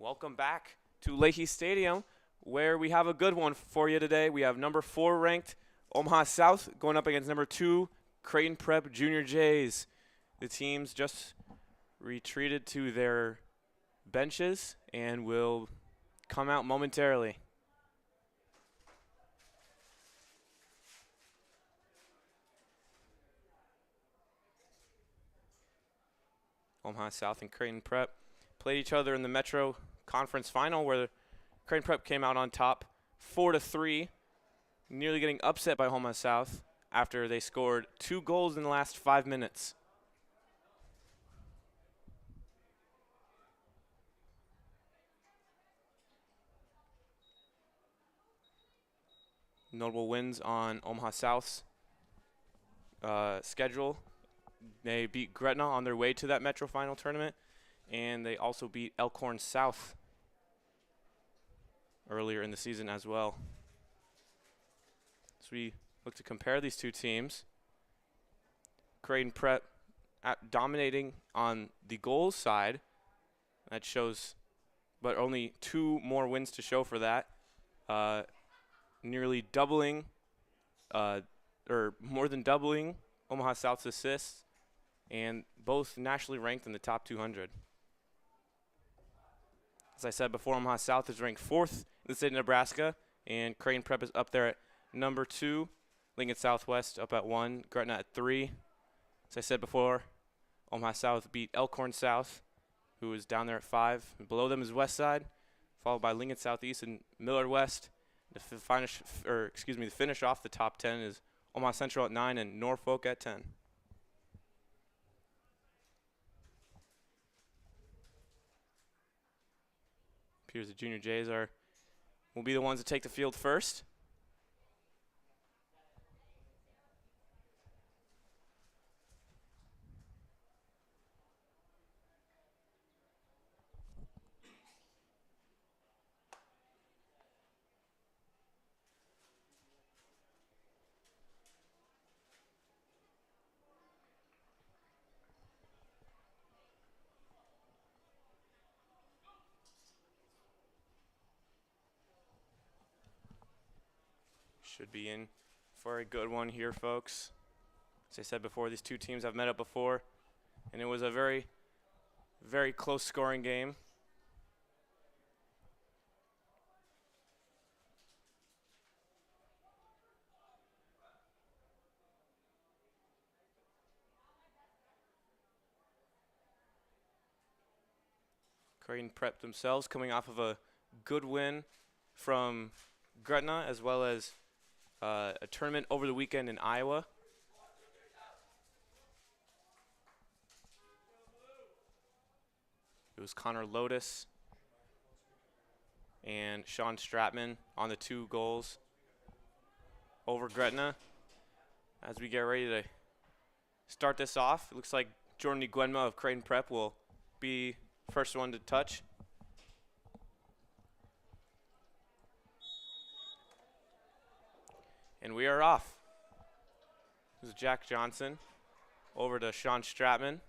Welcome back to Leahy Stadium, where we have a good one for you today. We have number 4 ranked Omaha South going up against number 2 Creighton Prep Junior Jays. The teams just retreated to their benches and will come out momentarily. Omaha South and Creighton Prep played each other in the Metro Conference Final, where Creighton Prep came out on top 4-3, nearly getting upset by Omaha South after they scored 2 goals in the last 5 minutes. Notable wins on Omaha South's schedule. They beat Gretna on their way to that Metro Final tournament, and they also beat Elkhorn South earlier in the season as well. So we look to compare these two teams. Creighton Prep dominating on the goals side. That shows, but only 2 more wins to show for that. Nearly doubling, or more than doubling Omaha South's assists, and both nationally ranked in the top 200. As I said before, Omaha South is ranked 4th in the state of Nebraska, and Creighton Prep is up there at number 2. Lincoln Southwest up at 1, Gretna at 3. As I said before, Omaha South beat Elkhorn South, who is down there at 5. And below them is Westside, followed by Lincoln Southeast and Millard West. The finish off the top 10 is Omaha Central at 9 and Norfolk at 10. Appears the Junior Jays will be the ones to take the field first. Should be in for a good one here, folks. As I said before, these two teams have met up before, and it was a very, very close scoring game. Creighton Prep themselves coming off of a good win from Gretna, as well as a tournament over the weekend in Iowa. It was Connor Lotus and Sean Stratman on the 2 goals over Gretna. As we get ready to start this off, it looks like Jordan Iguenma of Creighton Prep will be first one to touch. And we are off. This is Jack Johnson over to Sean Stratman.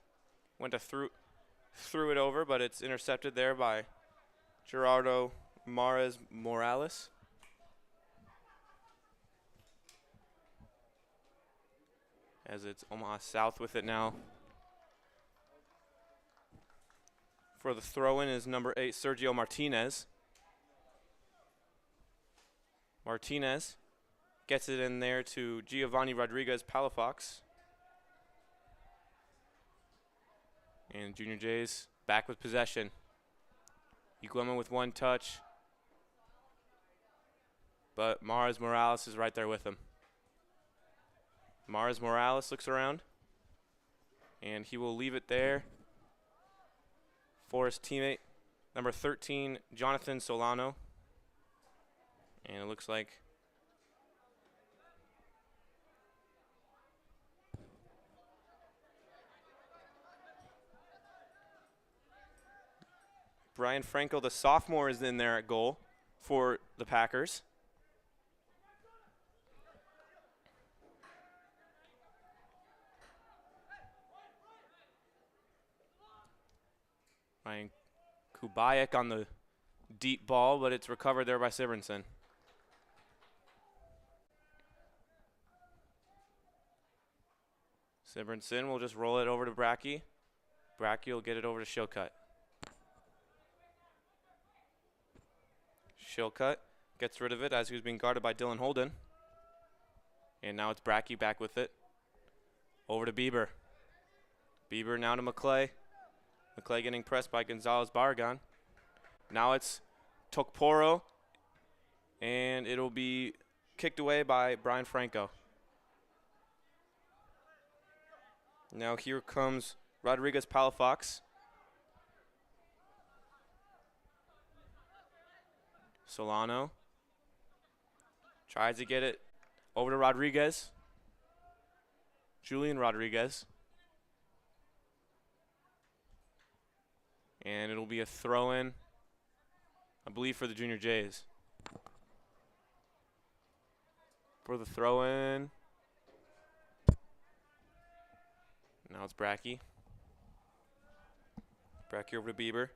Went to threw it over, but it's intercepted there by Gerardo Mares Morales. As it's Omaha South with it now. For the throw-in is number 8, Sergio Martinez. Martinez gets it in there to Giovanni Rodriguez Palafox. And Junior Jays back with possession. Iguema with 1 touch. But Mares Morales is right there with him. Mares Morales looks around. And he will leave it there for his teammate, number 13, Jonathan Solano. And it looks like Brian Frankel, the sophomore, is in there at goal for the Packers. Ryan Kubayek on the deep ball, but it's recovered there by Sibrinson. Sibrinson will just roll it over to Brackey. Brackey will get it over to Shillcutt. Shillcutt gets rid of it as he was being guarded by Dylan Holden. And now it's Brackey back with it. Over to Bieber. Bieber now to McClay. McClay getting pressed by Gonzalez Barragan. Now it's Tokporo. And it'll be kicked away by Brian Franco. Now here comes Rodriguez Palafox. Solano tries to get it over to Rodriguez. Julian Rodriguez. And it'll be a throw-in, I believe, for the Junior Jays. For the throw-in. Now it's Brackey. Brackey over to Bieber.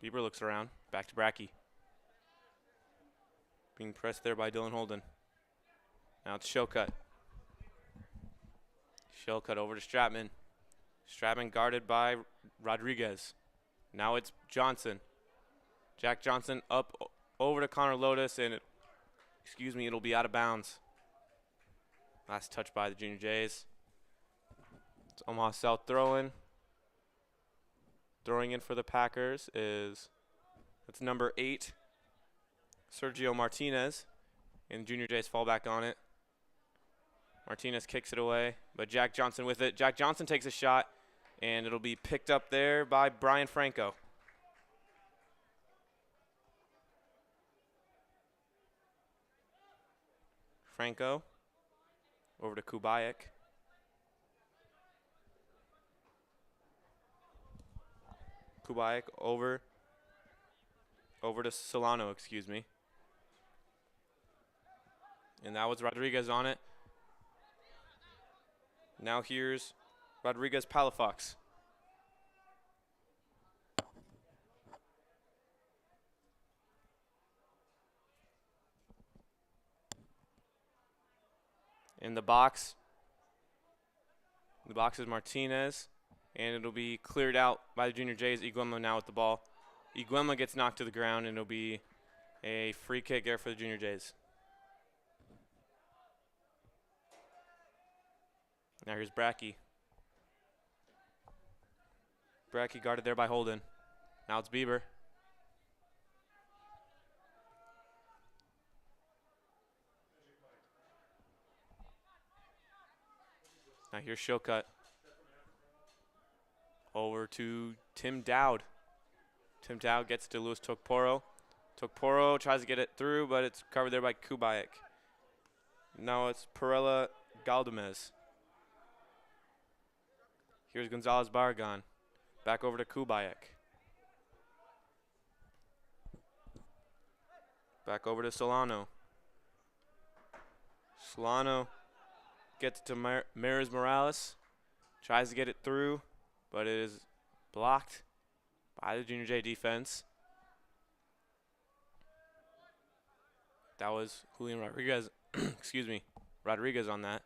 Bieber looks around. Back to Brackey. Being pressed there by Dylan Holden. Now it's Shillcutt. Shillcutt over to Stratman. Stratman guarded by Rodriguez. Now it's Johnson. Jack Johnson up over to Connor Lotus, and it'll be out of bounds. Last touch by the Junior Jays. It's Omaha South throwing. Throwing in for the Packers that's number 8, Sergio Martinez. And Junior Jays fall back on it. Martinez kicks it away, but Jack Johnson with it. Jack Johnson takes a shot, and it'll be picked up there by Brian Franco. Franco over to Kubayak. Kubayak over to Solano, excuse me. And that was Rodriguez on it. Now here's Rodriguez Palafox. In the box. The box is Martinez. And it'll be cleared out by the Junior Jays. Iguema now with the ball. Iguema gets knocked to the ground, and it'll be a free kick there for the Junior Jays. Now here's Brackey. Brackey guarded there by Holden. Now it's Bieber. Now here's Shillcutt. Over to Tim Dowd. Tim Dowd gets to Luis Tokporo. Tokporo tries to get it through, but it's covered there by Kubayak. Now it's Perella Galdamez. Here's Gonzalez Barragan. Back over to Kubayak. Back over to Solano. Solano gets to Maris Morales. Tries to get it through, but it is blocked by the Junior J defense. That was Julian Rodriguez, Rodriguez on that.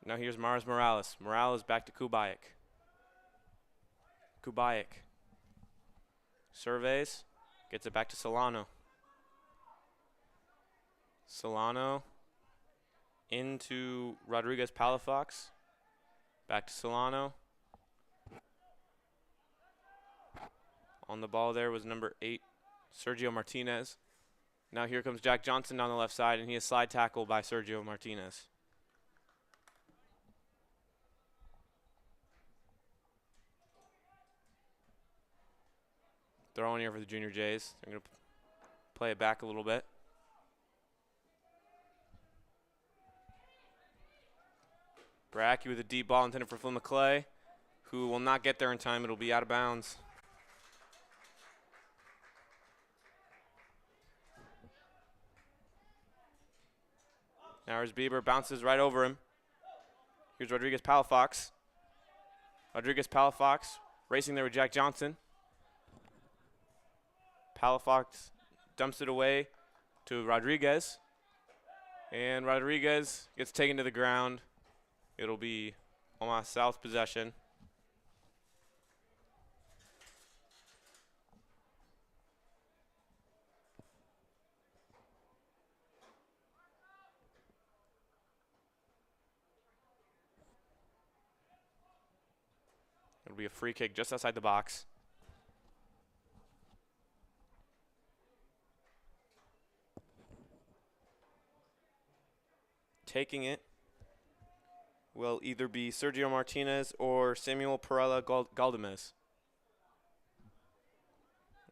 Now here's Maris Morales. Morales back to Kubayak. Kubayak surveys, gets it back to Solano. Solano into Rodriguez Palafox. Back to Solano. On the ball there was number 8, Sergio Martinez. Now here comes Jack Johnson down the left side, and he is slide tackled by Sergio Martinez. Throwing here for the Junior Jays. They're going to play it back a little bit. Brackey with a deep ball intended for Flynn McClay, who will not get there in time. It'll be out of bounds. Now here's Bieber, bounces right over him. Here's Rodriguez Palafox. Rodriguez Palafox racing there with Jack Johnson. Palafox dumps it away to Rodriguez. And Rodriguez gets taken to the ground. It'll be Omaha South possession. It'll be a free kick just outside the box. Taking it will either be Sergio Martinez or Samuel Perella Galdamez.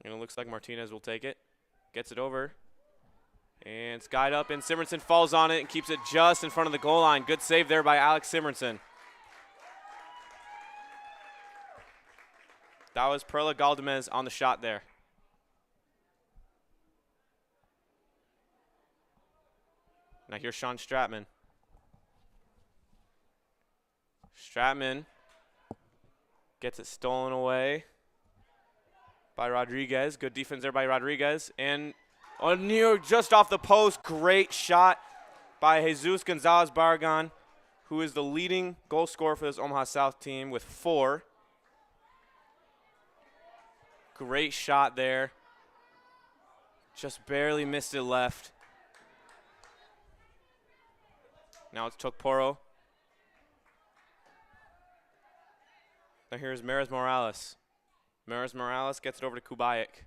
And it looks like Martinez will take it. Gets it over. And it's guyed up, and Simonson falls on it and keeps it just in front of the goal line. Good save there by Alex Simonson. That was Perella Galdamez on the shot there. Now here's Sean Stratman. Stratman gets it stolen away by Rodriguez. Good defense there by Rodriguez. And near just off the post, great shot by Jesus Gonzalez Barragan, who is the leading goal scorer for this Omaha South team with 4. Great shot there. Just barely missed it left. Now it's Tokporo. Now here's Maris Morales. Maris Morales gets it over to Kubayak.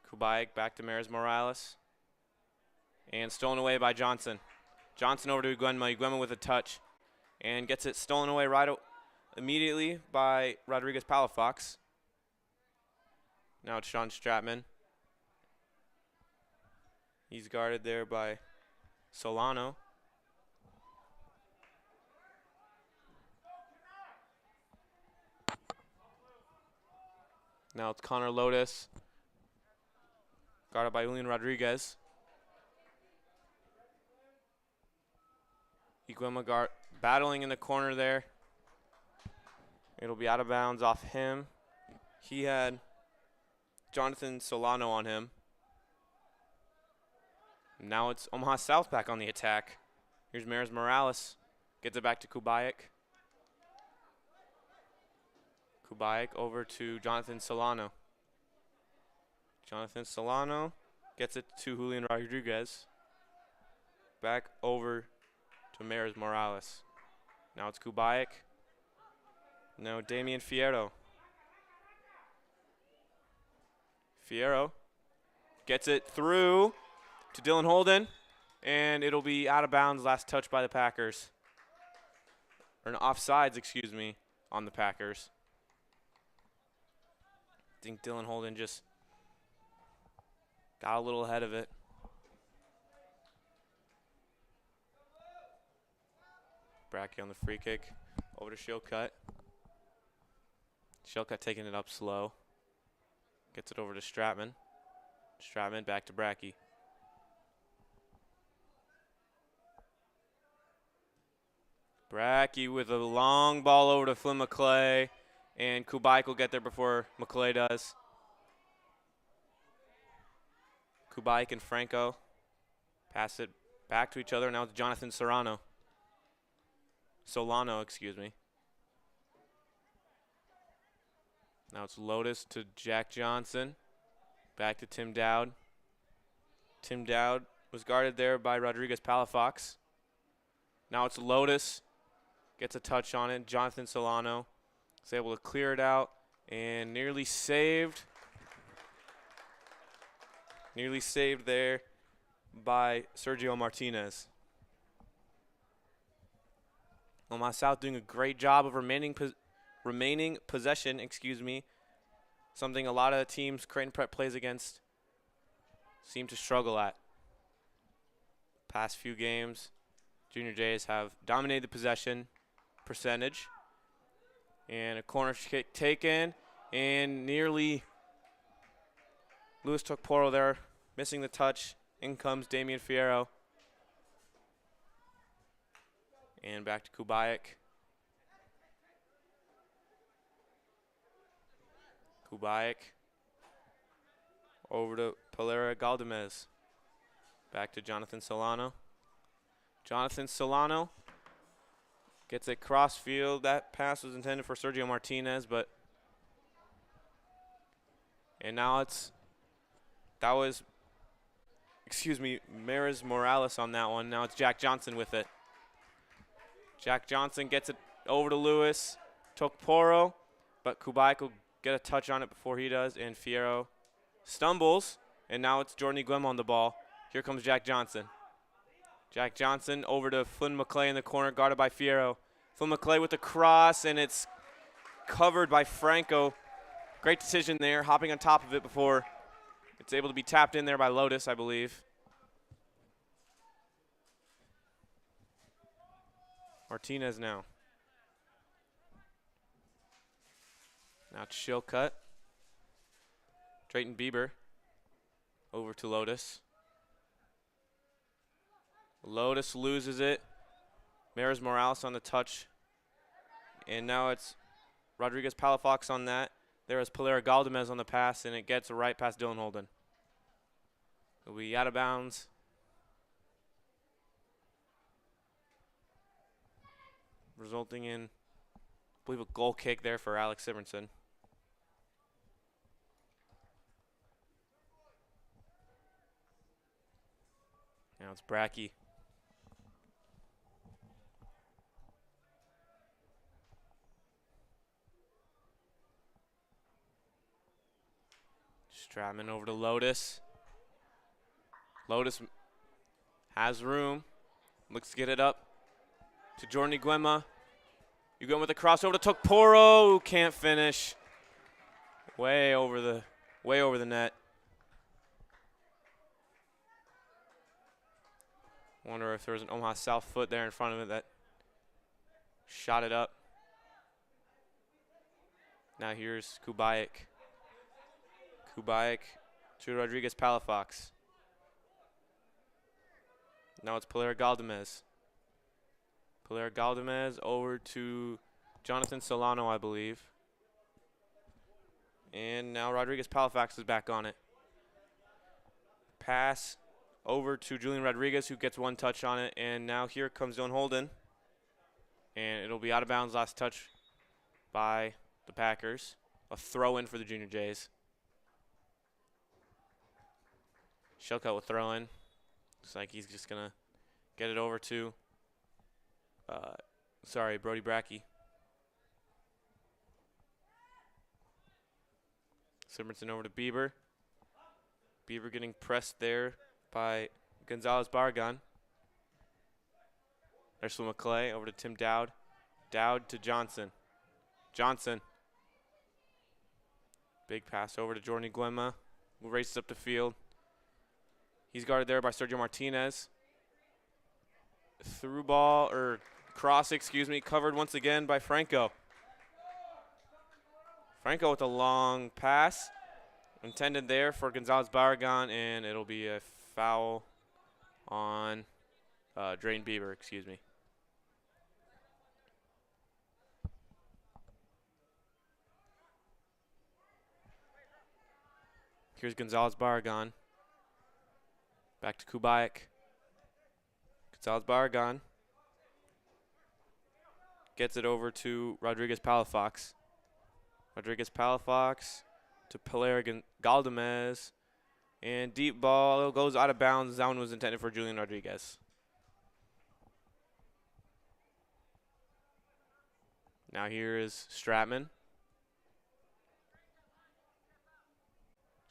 Kubayak back to Maris Morales. And stolen away by Johnson. Johnson over to Iguema. Iguema with a touch. And gets it stolen away immediately by Rodriguez Palafox. Now it's Sean Stratman. He's guarded there by Solano. Now it's Connor Lotus. Guarded by Julian Rodriguez. Iguema battling in the corner there. It'll be out of bounds off him. He had Jonathan Solano on him. Now it's Omaha South back on the attack. Here's Maris Morales. Gets it back to Kubayak. Kubayak over to Jonathan Solano. Jonathan Solano gets it to Julian Rodriguez. Back over to Maris Morales. Now it's Kubayak. Now Damian Fierro. Fierro gets it through to Dylan Holden, and it'll be out of bounds. Last touch by the Packers. Or an offsides, excuse me, on the Packers. I think Dylan Holden just got a little ahead of it. Brackey on the free kick. Over to Shilcutt. Shilcutt taking it up slow. Gets it over to Stratman. Stratman back to Brackey. Brackey with a long ball over to Flynn McClay. And Kubayak will get there before McClay does. Kubayak and Franco pass it back to each other. Now it's Jonathan Solano, excuse me. Now it's Lotus to Jack Johnson. Back to Tim Dowd. Tim Dowd was guarded there by Rodriguez Palafox. Now it's Lotus. Gets a touch on it. Jonathan Solano is able to clear it out and nearly saved. Nearly saved there by Sergio Martinez. Omaha South doing a great job of remaining possession, something a lot of teams Creighton Prep plays against seem to struggle at. Past few games, Junior Jays have dominated the possession percentage. And a corner kick taken, and nearly Luis Tokporo there, missing the touch. In comes Damian Fierro. And back to Kubayak. Kubayak over to Polera Galdamez. Back to Jonathan Solano. Jonathan Solano gets a crossfield. That pass was intended for Sergio Martinez, but and now Maris Morales on that one. Now it's Jack Johnson with it. Jack Johnson gets it over to Lewis. Tokporo, but Kubaik will get a touch on it before he does, and Fierro stumbles, and now it's Jordan Iguema on the ball. Here comes Jack Johnson. Jack Johnson over to Flynn McClay in the corner, guarded by Fierro. Flynn McClay with the cross, and it's covered by Franco. Great decision there, hopping on top of it before it's able to be tapped in there by Lotus, I believe. Martinez now. Now it's Shilcutt. Drayton Bieber over to Lotus. Lotus loses it. Maris Morales on the touch. And now it's Rodriguez Palafox on that. There is Polera Galdamez on the pass, and it gets right past Dylan Holden. It'll be out of bounds. Resulting in, I believe, a goal kick there for Alex Simonson. Now it's Brackey. Stratman over to Lotus. Lotus has room. Looks to get it up to Jordan Iguema. Iguema with a crossover to Tokporo, who can't finish. Way over the net. Wonder if there was an Omaha South foot there in front of it that shot it up. Now here's Kubaik. Kubaik to Rodriguez Palafox. Now it's Polera Galdamez. Polera Galdamez over to Jonathan Solano, I believe. And now Rodriguez Palafox is back on it. Pass over to Julian Rodriguez, who gets one touch on it. And now here comes Dylan Holden. And it'll be out of bounds, last touch by the Packers. A throw in for the Junior Jays. Shilcutt will throw in. Looks like he's just going to get it over to, Brody Brackey. Simonson over to Bieber. Bieber getting pressed there by Gonzalez Barragan. There's McClay over to Tim Dowd. Dowd to Johnson. Johnson. Big pass over to Jordan Iguema, who races up the field. He's guarded there by Sergio Martinez. Through ball, or cross, covered once again by Franco. Franco with a long pass. Intended there for Gonzalez Barragan, and it'll be a foul on Drayton Bieber, Here's Gonzalez Barragan. Back to Kubaik. Gonzalez Barragan gets it over to Rodriguez Palafox. Rodriguez Palafox to Polera Galdamez. And deep ball goes out of bounds. That one was intended for Julian Rodriguez. Now here is Stratman.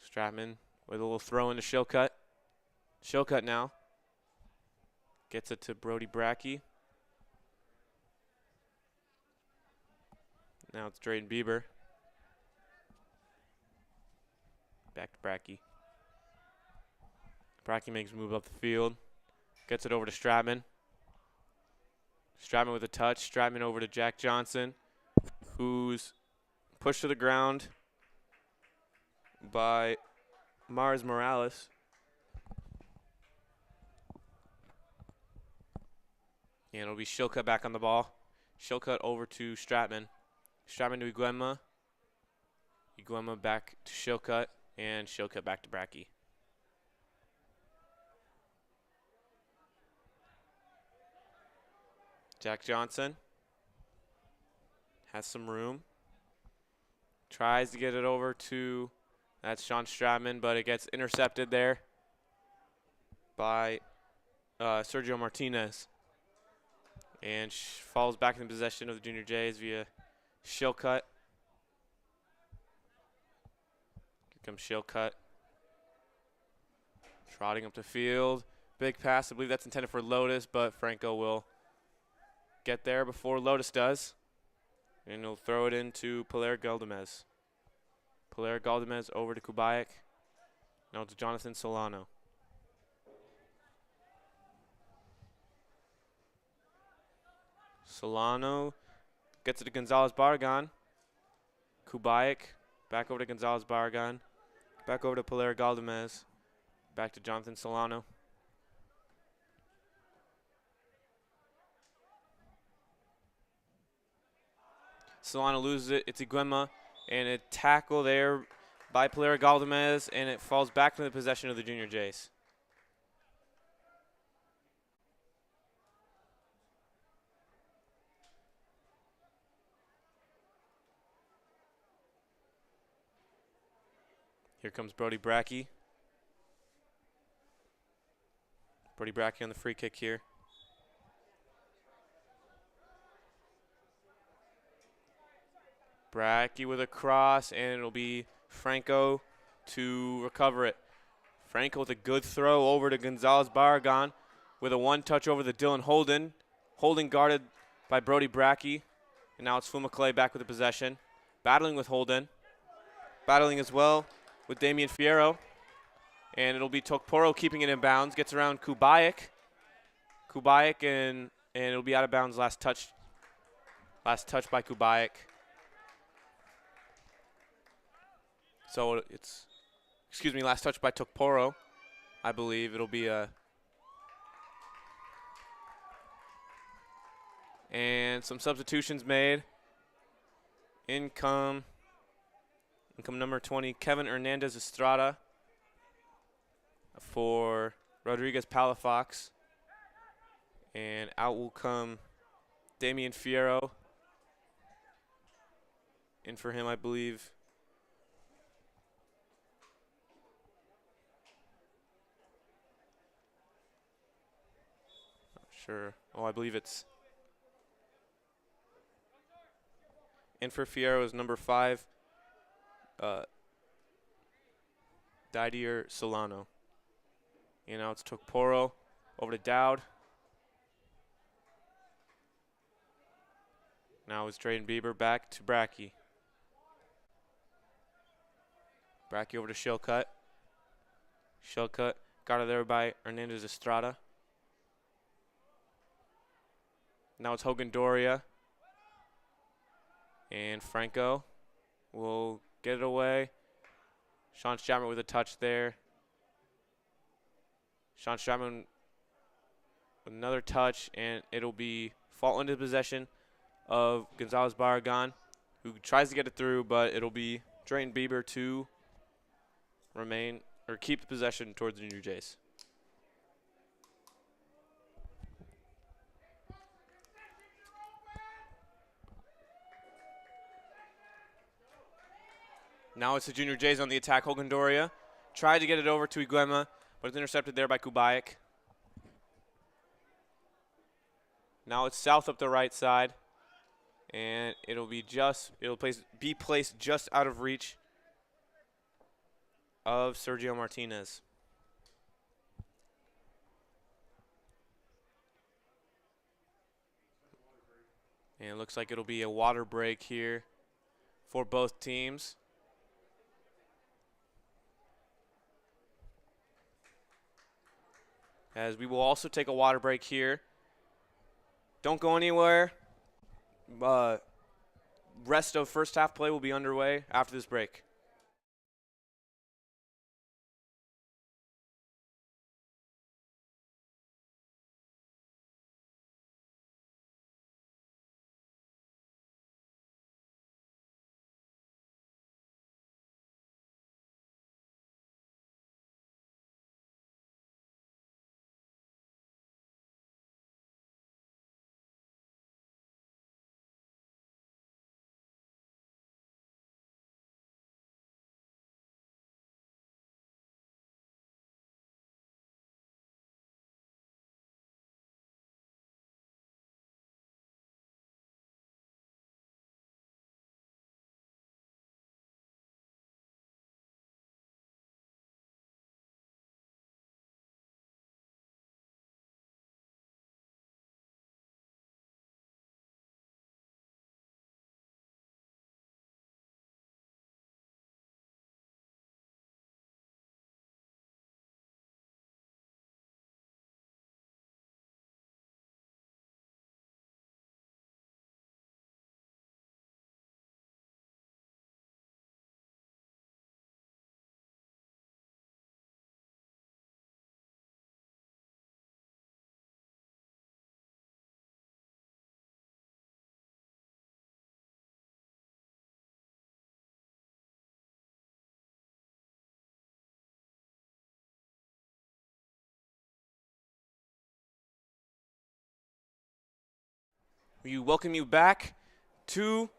Stratman with a little throw into Shilcutt. Shilcutt now gets it to Brody Brackey. Now it's Drayton Bieber. Back to Brackey. Brackey makes a move up the field. Gets it over to Stratman. Stratman with a touch. Stratman over to Jack Johnson, who's pushed to the ground by Mars Morales. And it'll be Shilcutt back on the ball. Shilcutt over to Stratman. Stratman to Iguema. Iguema back to Shilcutt. And she'll cut back to Brackey. Jack Johnson has some room. Tries to get it over to, that's Sean Stratman, but it gets intercepted there by Sergio Martinez. And falls back in possession of the Junior Jays via Shillcutt. Here comes Shillcutt. Trotting up the field. Big pass. I believe that's intended for Lotus, but Franco will get there before Lotus does. And he'll throw it into Pilar Galdamez. Pilar Galdamez over to Kubayak. Now to Jonathan Solano. Solano gets it to Gonzalez Barragan. Kubayak back over to Gonzalez Barragan. Back over to Pilar Galdamez. Back to Jonathan Solano. Solano loses it. It's Iguema. And a tackle there by Pilar Galdamez. And it falls back into the possession of the Junior Jays. Here comes Brody Brackey. Brody Brackey on the free kick here. Brackey with a cross, and it'll be Franco to recover it. Franco with a good throw over to Gonzalez Barragan with a one-touch over to Dylan Holden. Holden guarded by Brody Brackey. And now it's Fuma Clay back with the possession. Battling with Holden. Battling as well with Damian Fierro. And it'll be Tokporo keeping it in bounds. Gets around Kubayak. And it'll be out of bounds. Last touch by Kubayak. So it's, last touch by Tokporo. I believe it'll be a. And some substitutions made. In come number 20, Kevin Hernandez Estrada for Rodriguez Palafox. And out will come Damian Fierro. In for him, I believe. Not sure. Oh, I believe it's. In for Fierro is number 5, Didier Solano. And now it's Tokporo over to Dowd. Now it's Drayden Bieber back to Brackey. Brackey over to Shillcutt. Shillcutt got it there by Hernandez Estrada. Now it's Hogan Doria. And Franco will get it away. Sean Stratman with a touch there. Sean Stratman with another touch, and it'll be fall into possession of Gonzalez Barragan, who tries to get it through, but it'll be Drayton Bieber to remain or keep the possession towards the Junior Jays. Now it's the Junior Jays on the attack. Hogan Doria tried to get it over to Iguema, but it's intercepted there by Kubayak. Now it's south up the right side, and it'll be placed just out of reach of Sergio Martinez. And it looks like it'll be a water break here for both teams. As we will also take a water break here. Don't go anywhere. Rest of first half play will be underway after this break. We welcome you back to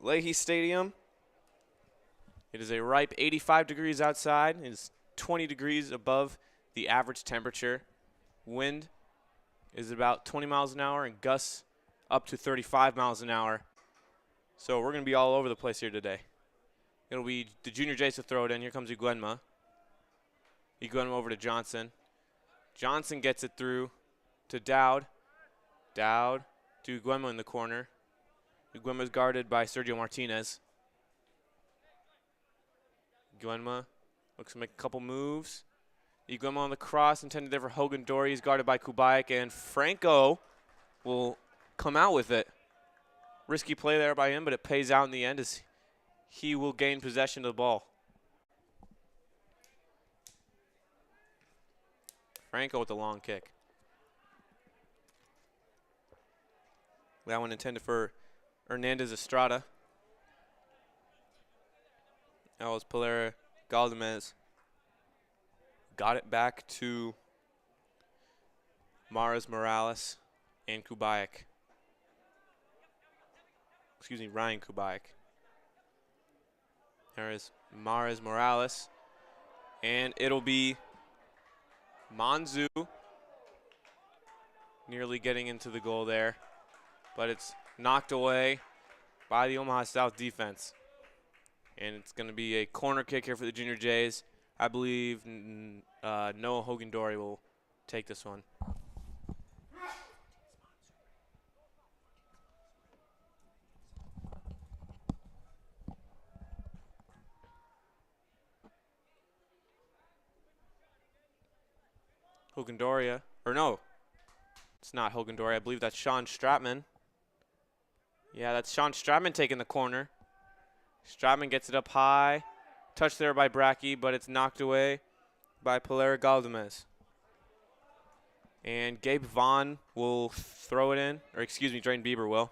Leahy Stadium. It is a ripe 85 degrees outside. It is 20 degrees above the average temperature. Wind is about 20 miles an hour and gusts up to 35 miles an hour. So we're going to be all over the place here today. It'll be the Junior Jays to throw it in. Here comes Iguenma. Iguenma over to Johnson. Johnson gets it through to Dowd. Dowd to Iguenma in the corner. Iguenma is guarded by Sergio Martinez. Iguenma looks to make a couple moves. Iguenma on the cross, intended there for Hogan Dory. He's guarded by Kubayak, and Franco will come out with it. Risky play there by him, but it pays out in the end as he will gain possession of the ball. Franco with the long kick. That one intended for Hernandez Estrada. That was Pelera Galdamez. Got it back to Maris Morales and Kubayak. Excuse me, Ryan Kubayak. There is Maris Morales. And it'll be Manzu nearly getting into the goal there. But it's knocked away by the Omaha South defense. And it's going to be a corner kick here for the Junior Jays. I believe Noah Hogan-Dory will take this one. Hogan-Dory, or no, it's not Hogan-Dory. I believe that's Sean Stratman. Yeah, that's Sean Stratman taking the corner. Stratman gets it up high. Touched there by Brackey, but it's knocked away by Pelera Galdamez. And Gabe Vaughn will throw it in. Or excuse me, Drain Bieber will.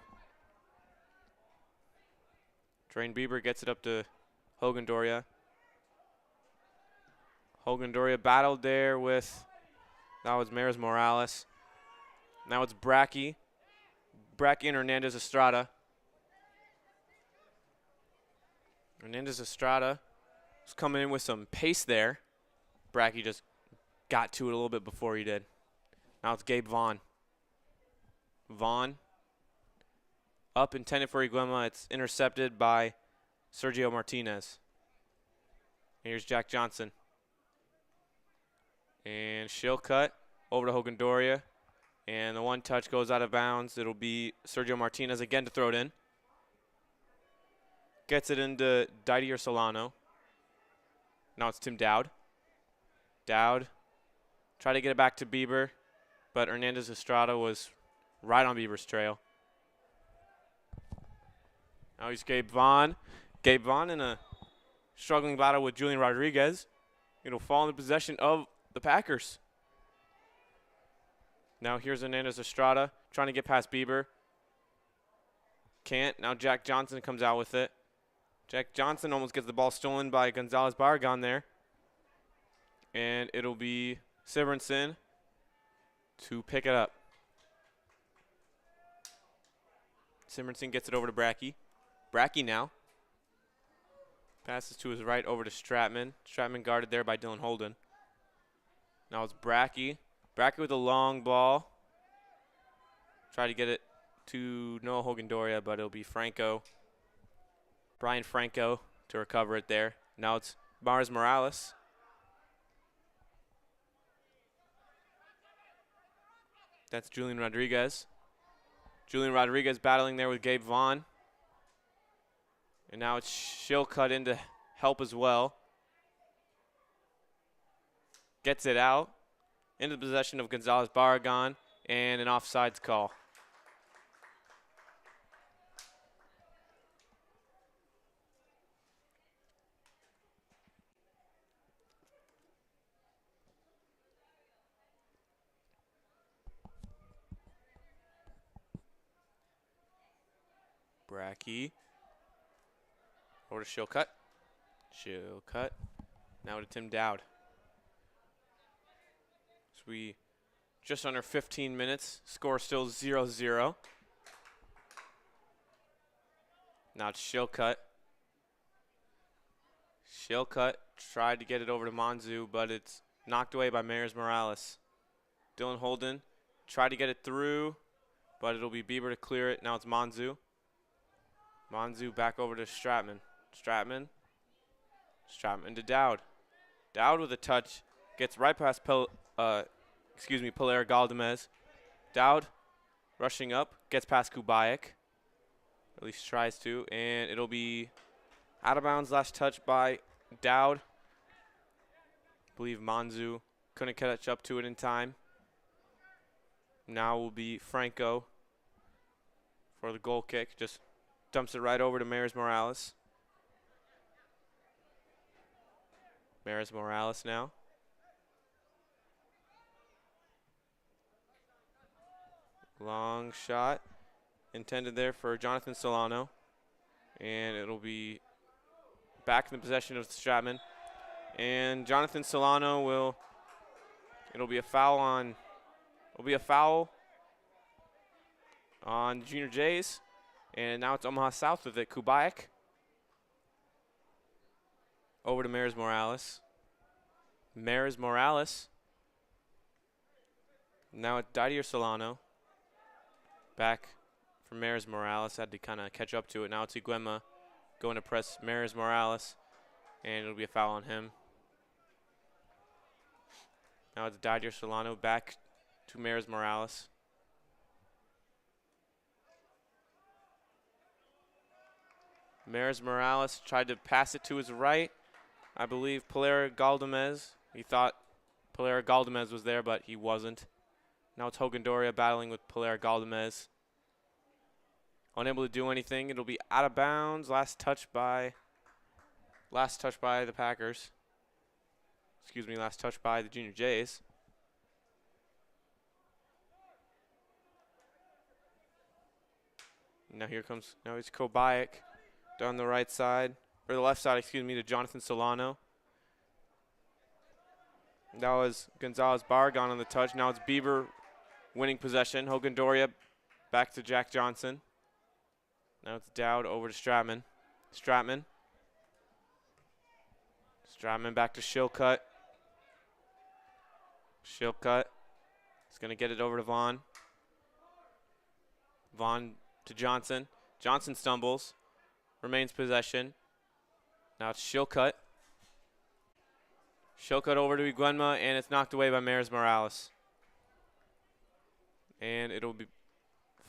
Drain Bieber gets it up to Hogan-Doria. Hogan-Doria battled there with, that was Maris Morales. Now it's Brackey. Brackey and Hernandez Estrada. Hernandez Estrada is coming in with some pace there. Brackey just got to it a little bit before he did. Now it's Gabe Vaughn. Vaughn up, intended for Iguenma. It's intercepted by Sergio Martinez. Here's Jack Johnson. And she'll cut over to Hogan-Doria. And the one touch goes out of bounds. It'll be Sergio Martinez again to throw it in. Gets it into Didier Solano. Now it's Tim Dowd. Dowd tried to get it back to Bieber, but Hernandez Estrada was right on Bieber's trail. Now he's Gabe Vaughn. Gabe Vaughn in a struggling battle with Julian Rodriguez. It'll fall in the possession of the Packers. Now here's Hernandez Estrada trying to get past Bieber. Can't. Now Jack Johnson comes out with it. Jack Johnson almost gets the ball stolen by Gonzalez Barragan there. And it'll be Sibrinson to pick it up. Sibrinson gets it over to Brackey. Brackey now. Passes to his right over to Stratman. Stratman guarded there by Dylan Holden. Now it's Brackey. Brackey with a long ball. Try to get it to Noah Hogan-Doria, but it'll be Franco. Brian Franco to recover it there. Now it's Maris Morales. That's Julian Rodriguez. Julian Rodriguez battling there with Gabe Vaughn. And now it's she'll cut in to help as well. Gets it out. Into the possession of Gonzalez Barragan, and an offsides call. Brackey. Over to Shillcutt. Shillcutt. Now to Tim Dowd. So we just under 15 minutes. Score still 0-0. Now it's Shilcutt. Shilcutt tried to get it over to Monzu, but it's knocked away by Maris Morales. Dylan Holden tried to get it through, but it'll be Bieber to clear it. Now it's Monzu. Monzu back over to Stratman. Stratman to Dowd. Dowd with a touch. Gets right past Pilar Galdamez. Dowd rushing up. Gets past Kubayak. At least tries to. And it'll be out of bounds. Last touch by Dowd. I believe Monzu couldn't catch up to it in time. Now will be Franco for the goal kick. Just dumps it right over to Maris Morales. Maris Morales now. Long shot intended there for Jonathan Solano. And it'll be back in the possession of Stratman. And Jonathan Solano it'll be a foul on the Junior Jays. And now it's Omaha South with it. Kubayak over to Maris Morales. Maris Morales. Now it's Didier Solano. Back from Maris Morales. Had to kind of catch up to it. Now it's Iguema going to press Maris Morales. And it'll be a foul on him. Now it's Didier Solano back to Maris Morales. Maris Morales tried to pass it to his right. I believe Pilar Galdamez. He thought Pilar Galdamez was there, but he wasn't. Now it's Hogan Doria battling with Pilar Galdamez. Unable to do anything. It'll be out of bounds. Last touch by the Packers. Last touch by the Junior Jays. Now it's Kubayak down the right side, or the left side, to Jonathan Solano. That was Gonzalez Bargon on the touch. Now it's Bieber winning possession. Hogan Doria back to Jack Johnson. Now it's Dowd over to Stratman. Stratman back to Shilcutt. Shilcutt is going to get it over to Vaughn. Vaughn to Johnson. Johnson stumbles. Remains possession. Now it's Shilcutt. Shilcutt over to Iguenma, and it's knocked away by Maris Morales. And it'll be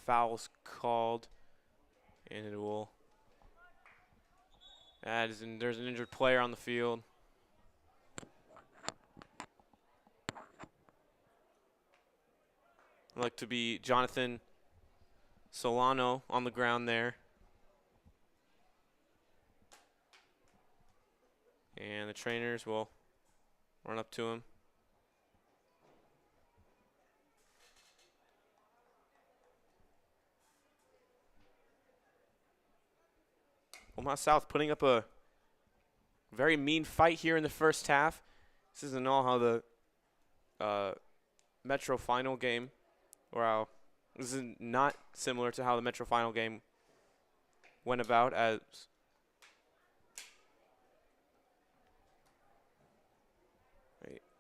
fouls called. And it will. There's an injured player on the field. Look to be Jonathan Solano on the ground there. And the trainers will run up to him. Omaha South putting up a very mean fight here in the first half. This isn't all how the Metro Final game, this is not similar to how the Metro Final game went about, as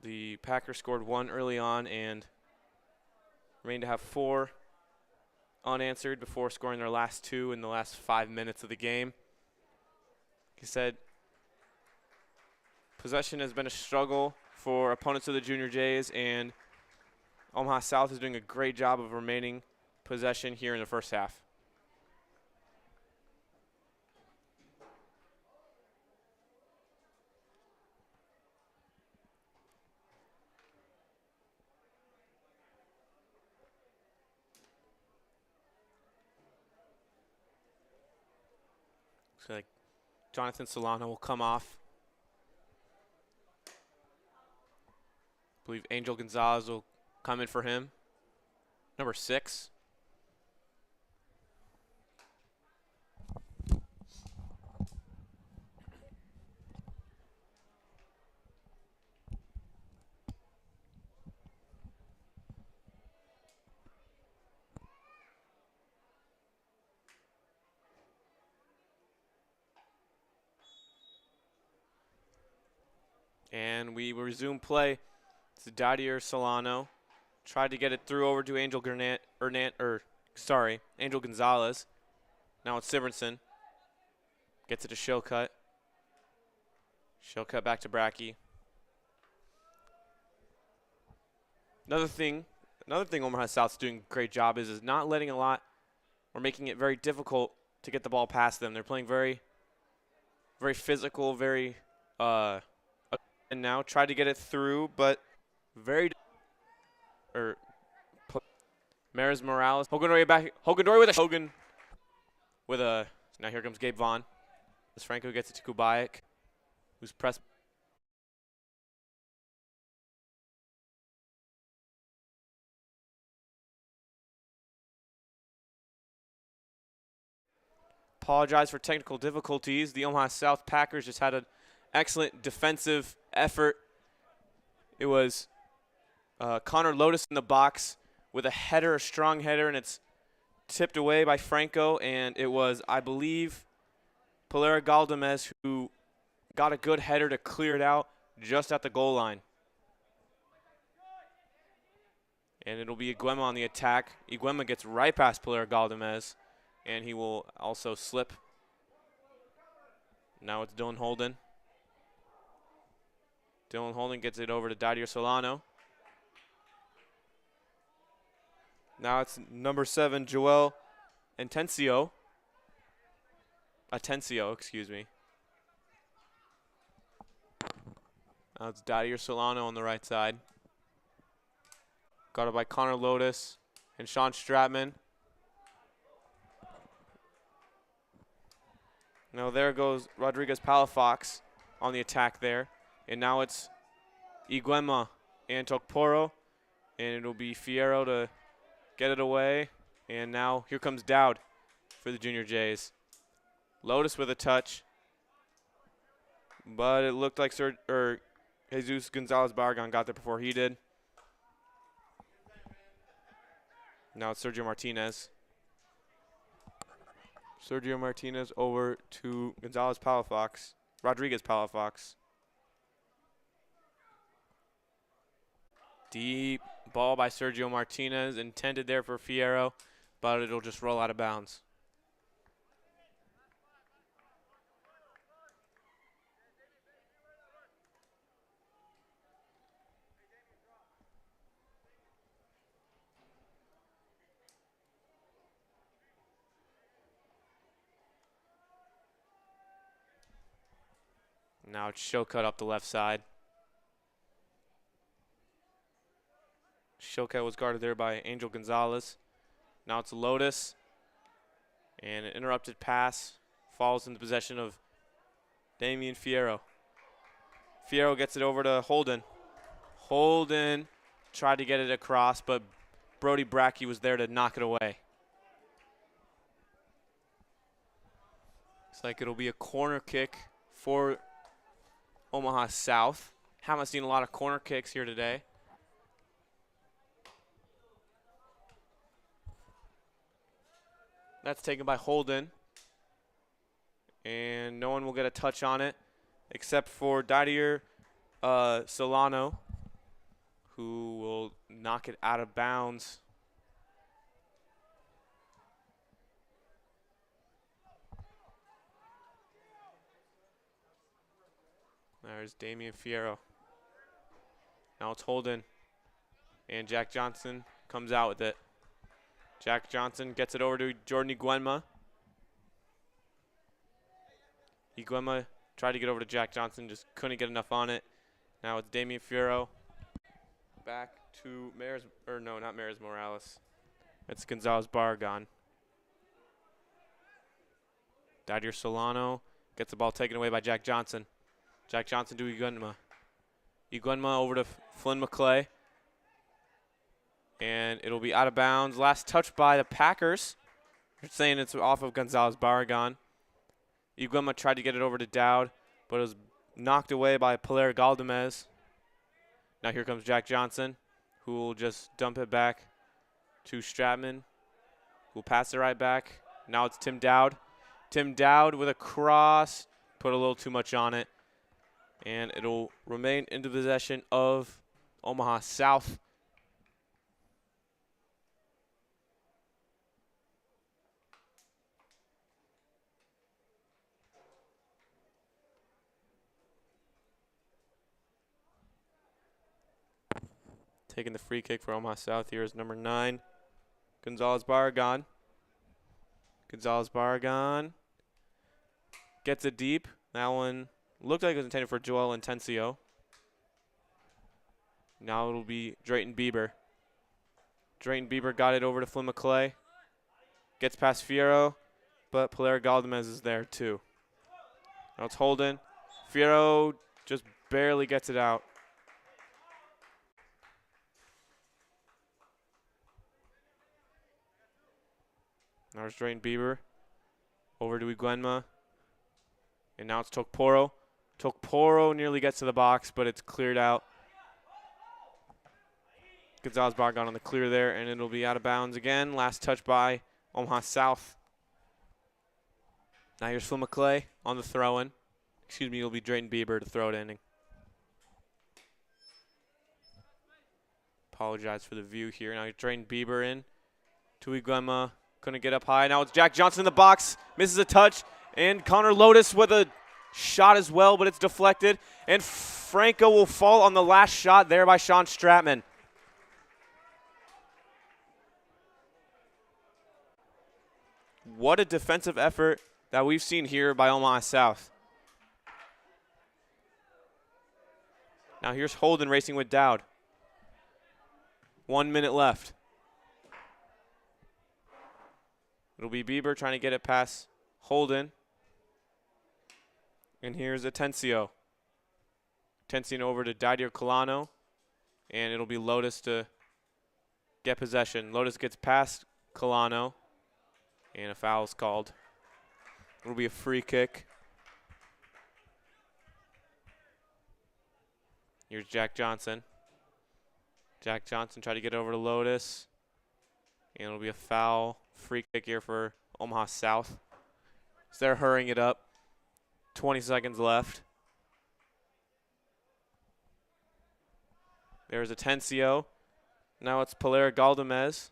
the Packers scored 1 early on and remained to have 4 unanswered before scoring their last 2 in the last 5 minutes of the game. He said possession has been a struggle for opponents of the Junior Jays, and Omaha South is doing a great job of remaining possession here in the first half. Looks like Jonathan Solano will come off. I believe Angel Gonzalez will come in for him. Number 6. And we resume play. It's Dadier Solano. Tried to get it through over to Angel Angel Gonzalez. Now it's Sibernson. Gets it to Shillcut. Shillcut back to Brackey. Another thing Omaha South's doing a great job is not letting a lot or making it very difficult to get the ball past them. They're playing very, very physical, very and now tried to get it through, but very Maris Morales. Hogan back. Hogan with a now here comes Gabe Vaughn. As Franco gets it to Kubayek, who's pressed. Apologize for technical difficulties. The Omaha South Packers just had an excellent defensive effort. It was Connor Lotus in the box with a header, a strong header, and it's tipped away by Franco, and it was, I believe, Polera Galdamez who got a good header to clear it out just at the goal line. And it'll be Iguema on the attack. Iguema gets right past Polera Galdamez, and he will also slip. Now it's Dylan Holden. Dylan Holden gets it over to Dadier Solano. Now it's number 7, Joel Atencio, excuse me. Now it's Dadier Solano on the right side. Guarded by Connor Lotus and Sean Stratman. Now there goes Rodriguez Palafox on the attack there. And now it's Iguema and Tokporo. And it'll be Fierro to get it away. And now here comes Dowd for the Junior Jays. Lotus with a touch. But it looked like Jesus Gonzalez Barragan got there before he did. Now it's Sergio Martinez. Sergio Martinez over to Gonzalez Palafox. Rodriguez Palafox. Deep ball by Sergio Martinez, intended there for Fierro, but it'll just roll out of bounds. Now it's Shillcut up the left side. Shillcut was guarded there by Angel Gonzalez. Now it's Lotus. And an interrupted pass falls in the possession of Damian Fierro. Fierro gets it over to Holden. Holden tried to get it across, but Brody Brackey was there to knock it away. Looks like it'll be a corner kick for Omaha South. Haven't seen a lot of corner kicks here today. That's taken by Holden. And no one will get a touch on it except for Dadier Solano, who will knock it out of bounds. There's Damian Fierro. Now it's Holden. And Jack Johnson comes out with it. Jack Johnson gets it over to Jordan Iguema. Iguema tried to get over to Jack Johnson, just couldn't get enough on it. Now it's Damian Fierro. Back to not Maris Morales. It's Gonzalez Barragan. Dadier Solano gets the ball taken away by Jack Johnson. Jack Johnson to Iguema. Iguema over to Flynn McClay. And it'll be out of bounds. Last touch by the Packers. They're saying it's off of Gonzalez Barragan. Iguema tried to get it over to Dowd, but it was knocked away by Polera Galdamez. Now here comes Jack Johnson, who will just dump it back to Stratman, who will pass it right back. Now it's Tim Dowd. Tim Dowd with a cross. Put a little too much on it. And it'll remain into possession of Omaha South. Taking the free kick for Omaha South here is number 9, Gonzalez Barragan. Gonzalez Barragan gets it deep. That one looked like it was intended for Joel Intencio. Now it'll be Drayton Bieber. Drayton Bieber got it over to Flynn McClay. Gets past Fierro, but Pilar Galdamez is there too. Now it's Holden. Fierro just barely gets it out. Now there's Drayton Bieber. Over to Iguenma. And now it's Tokporo. Tokporo nearly gets to the box, but it's cleared out. Gonzalez Barragan on the clear there, and it'll be out of bounds again. Last touch by Omaha South. Now here's Flynn McClay on the throw-in. Excuse me, it'll be Drayton Bieber to throw it in. Apologize for the view here. Now here's Drayton Bieber in to Iguema. Couldn't get up high. Now it's Jack Johnson in the box. Misses a touch. And Connor Lotus with a shot as well, but it's deflected. And Franco will fall on the last shot there by Sean Stratman. What a defensive effort that we've seen here by Omaha South. Now here's Holden racing with Dowd. 1 minute left. It'll be Bieber trying to get it past Holden. And here's Atencio. Atencio over to Didier Colano. And it'll be Lotus to get possession. Lotus gets past Colano. And a foul's called. It'll be a free kick. Here's Jack Johnson. Jack Johnson tried to get over to Lotus. And it'll be a foul. Free kick here for Omaha South. So they're hurrying it up. 20 seconds left. There's Atencio. Now it's Pilar Galdamez.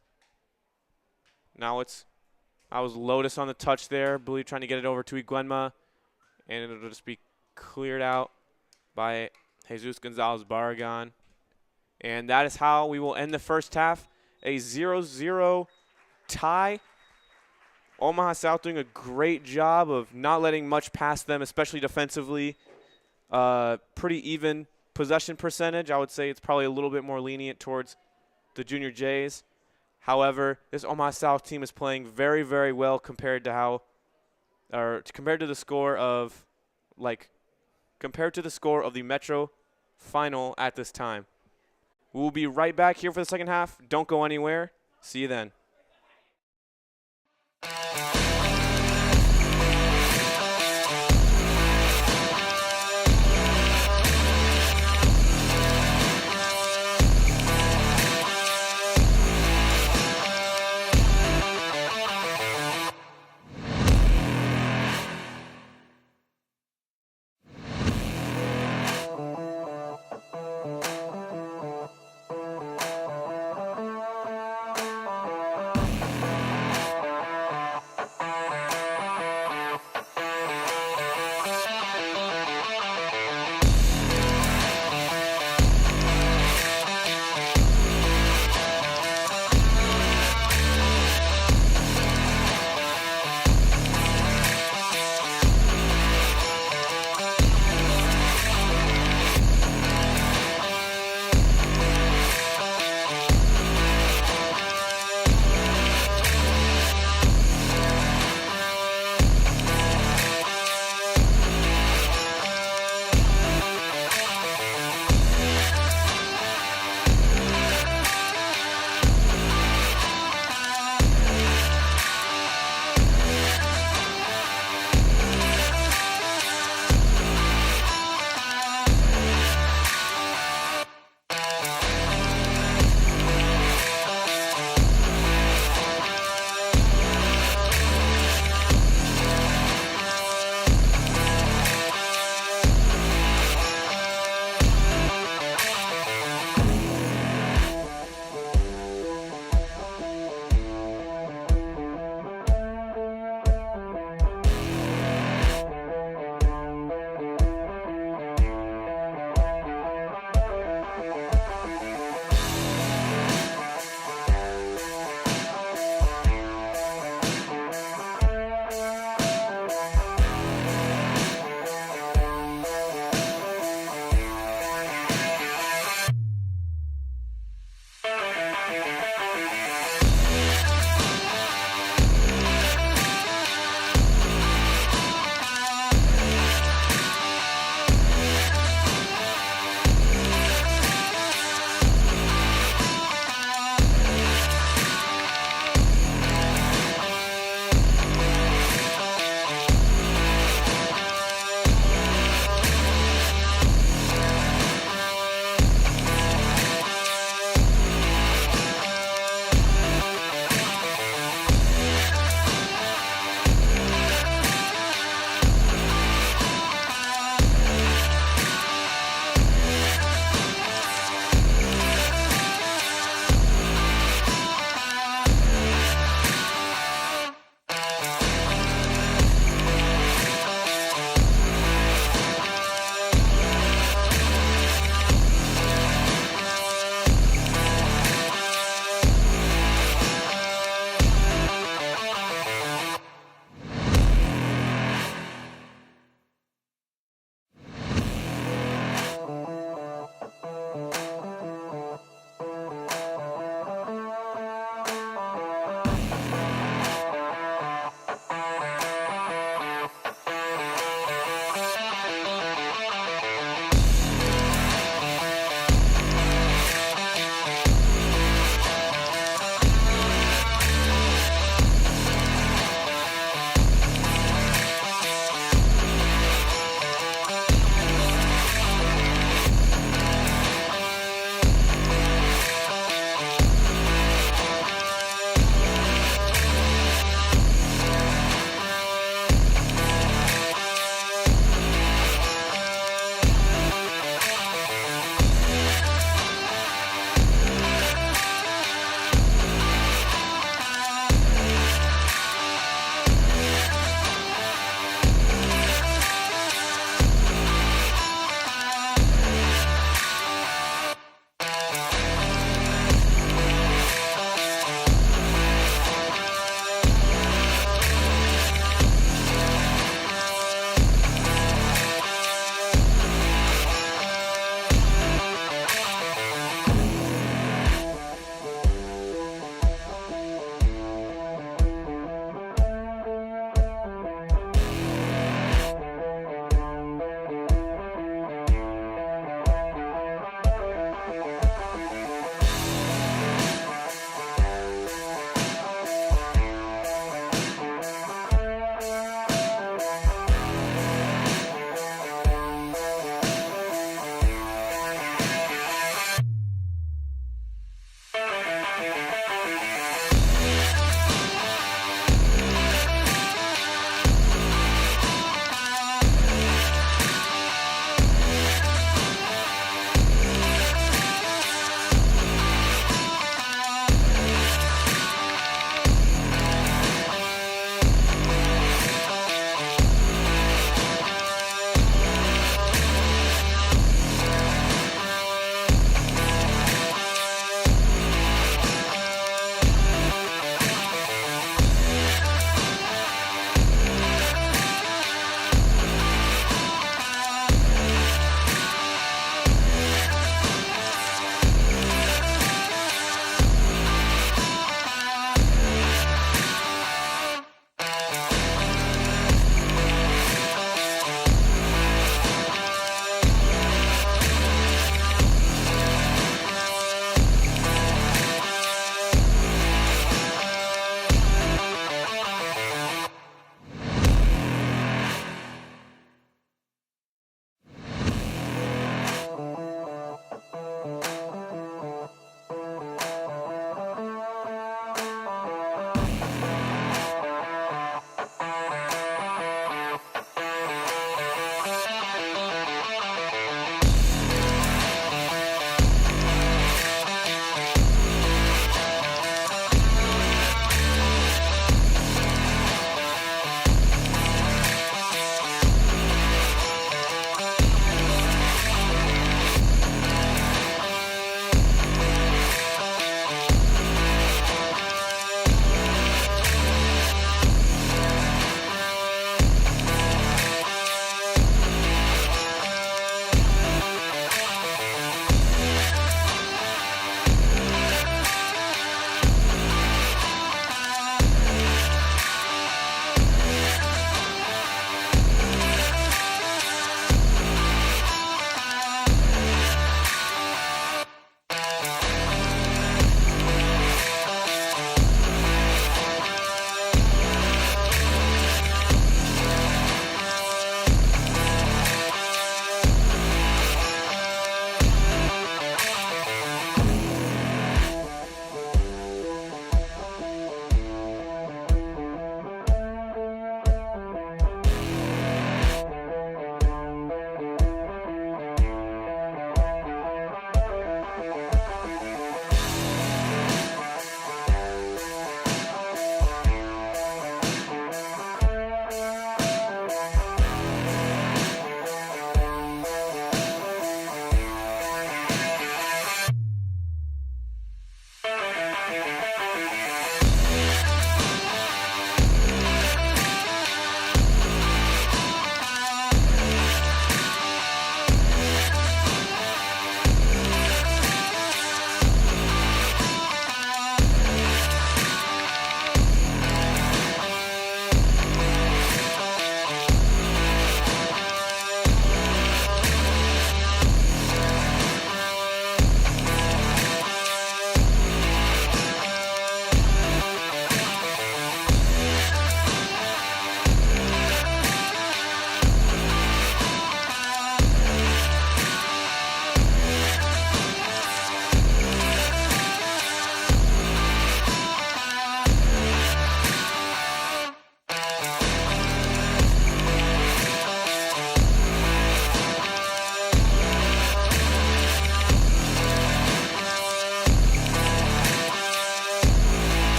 Now I was Lotus on the touch there. Believe trying to get it over to Iguenma. And it'll just be cleared out by Jesus Gonzalez Barragan. And that is how we will end the first half. A 0-0 tie. Omaha South doing a great job of not letting much pass them, especially defensively. Pretty even possession percentage. I would say it's probably a little bit more lenient towards the Junior Jays. However, this Omaha South team is playing very, very well compared to the score of the Metro final at this time. We'll be right back here for the second half. Don't go anywhere. See you then.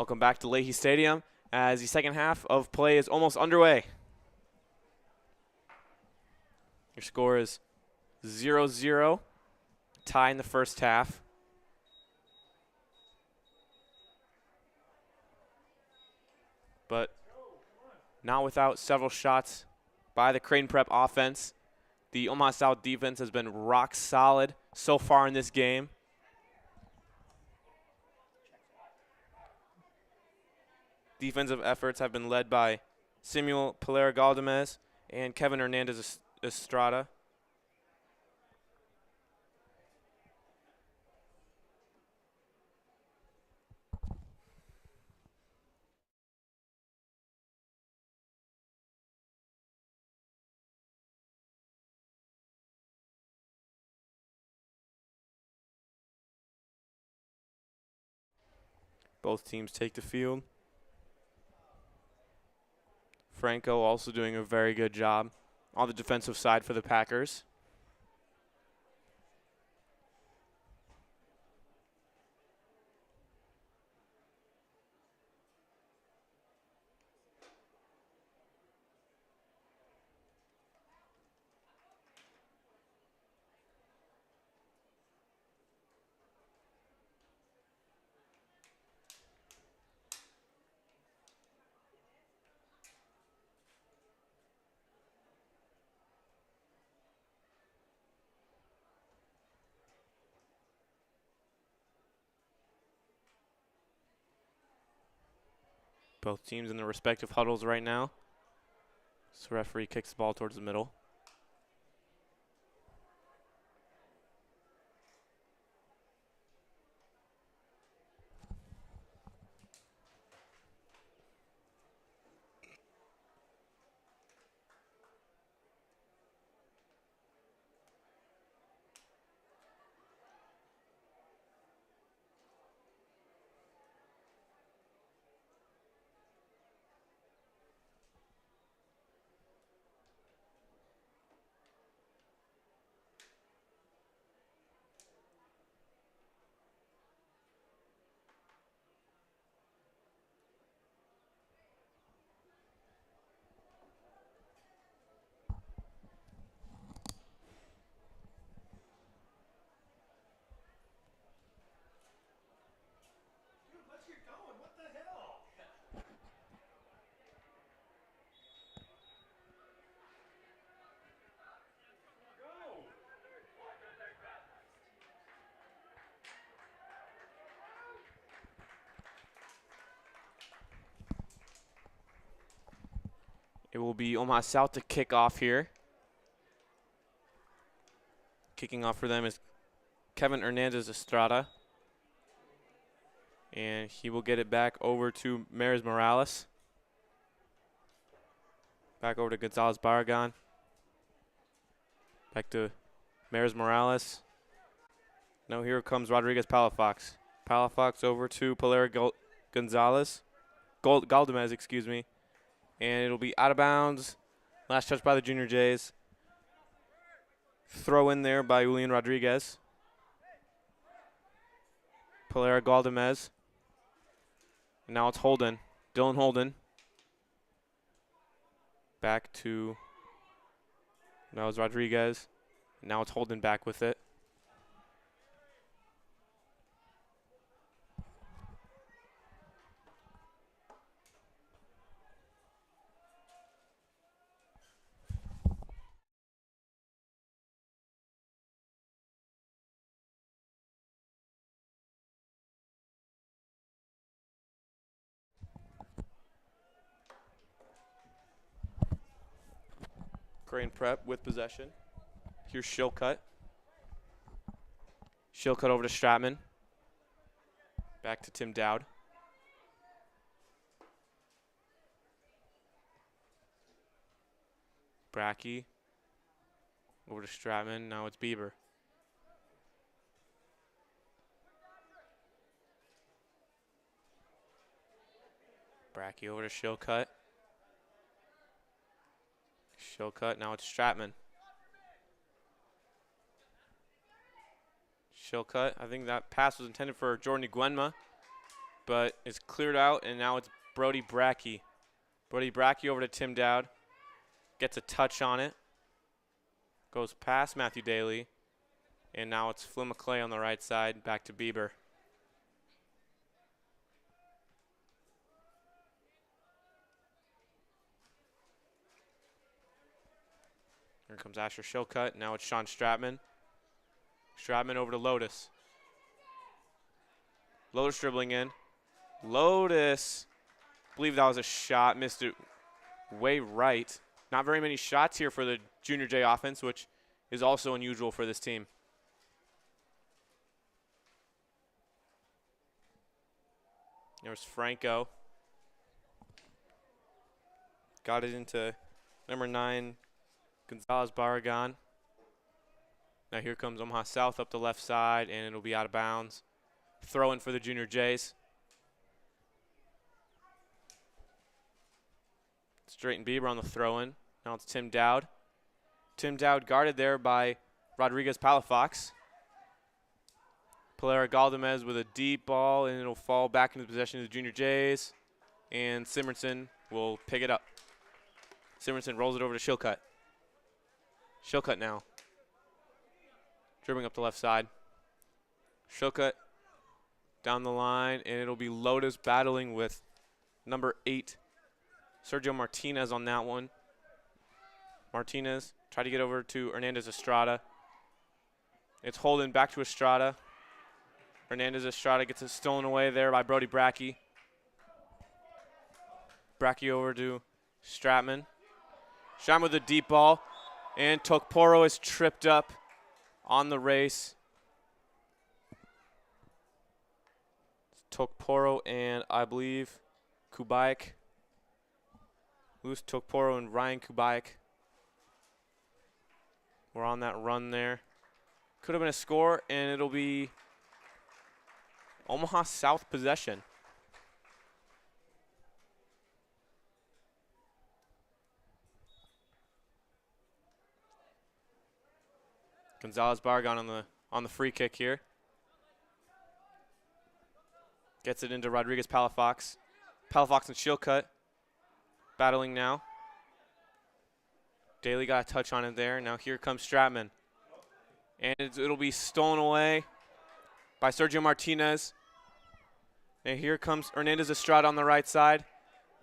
Welcome back to Leahy Stadium as the second half of play is almost underway. Your score is 0-0, tie in the first half. But not without several shots by the Creighton Prep offense. The Omaha South defense has been rock solid so far in this game. Defensive efforts have been led by Samuel Pereira-Galdamez and Kevin Hernandez Estrada. Both teams take the field. Franco also doing a very good job on the defensive side for the Packers. Both teams in their respective huddles right now. So the referee kicks the ball towards the middle. It will be Omaha South to kick off here. Kicking off for them is Kevin Hernandez Estrada. And he will get it back over to Maris Morales. Back over to Gonzalez Barragan. Back to Maris Morales. Now here comes Rodriguez Palafox. Palafox over to Gonzalez. Galdamez, excuse me. And it'll be out of bounds. Last touch by the Junior Jays. Throw in there by Julian Rodriguez. Pereira-Galdamez. And now it's Holden. Dylan Holden. Back to, now it's Rodriguez. Now it's Holden back with it. Creighton Prep with possession. Here's Shillcutt. Shillcutt over to Stratman. Back to Tim Dowd. Brackey. Over to Stratman. Now it's Bieber. Brackey over to Shillcutt. Shillcutt, now it's Stratman. Shillcutt, I think that pass was intended for Jordan Iguenma. but it's cleared out, and now it's Brody Brackey. Brody Brackey over to Tim Dowd. Gets a touch on it. Goes past Matthew Daly. And now it's Flynn McClay on the right side, back to Bieber. Here comes Asher Shillcutt. Now it's Sean Stratman. Stratman over to Lotus. Lotus dribbling in. Lotus, I believe that was a shot, missed it way right. Not very many shots here for the Junior J offense, which is also unusual for this team. There's Franco. Got it into number 9, Gonzalez Barragan. Now here comes Omaha South up the left side, and it'll be out of bounds. Throw in for the Junior Jays. Drayton Bieber on the throw-in. Now it's Tim Dowd. Tim Dowd guarded there by Rodriguez Palafox. Palera Galdamez with a deep ball, and it'll fall back into possession of the Junior Jays. And Simonson will pick it up. Simonson rolls it over to Shillcutt. Shillcutt now. Dribbling up the left side. Shillcutt down the line, and it'll be Lotus battling with number 8, Sergio Martinez on that one. Martinez tried to get over to Hernandez Estrada. It's Holden back to Estrada. Hernandez Estrada gets it stolen away there by Brody Brackey. Brackey over to Stratman. Stratman with a deep ball. And Tokporo is tripped up on the race. Tokporo and I believe Kubaik. Luis Tokporo and Ryan Kubaik were on that run there. Could have been a score, and it'll be Omaha South possession. Gonzalez Barragan on the free kick here. Gets it into Rodriguez Palafox. Palafox and Shillcutt battling now. Daly got a touch on it there. Now here comes Stratman. And it'll be stolen away by Sergio Martinez. And here comes Hernandez Estrada on the right side.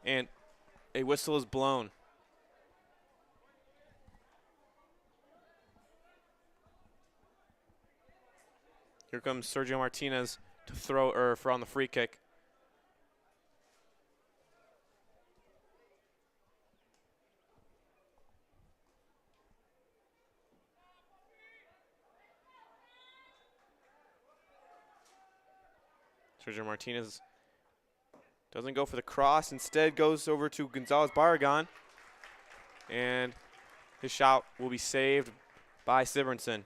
And a whistle is blown. Here comes Sergio Martinez to throw for on the free kick. Sergio Martinez doesn't go for the cross, instead goes over to Gonzalez Barragan. And his shot will be saved by Sibernson.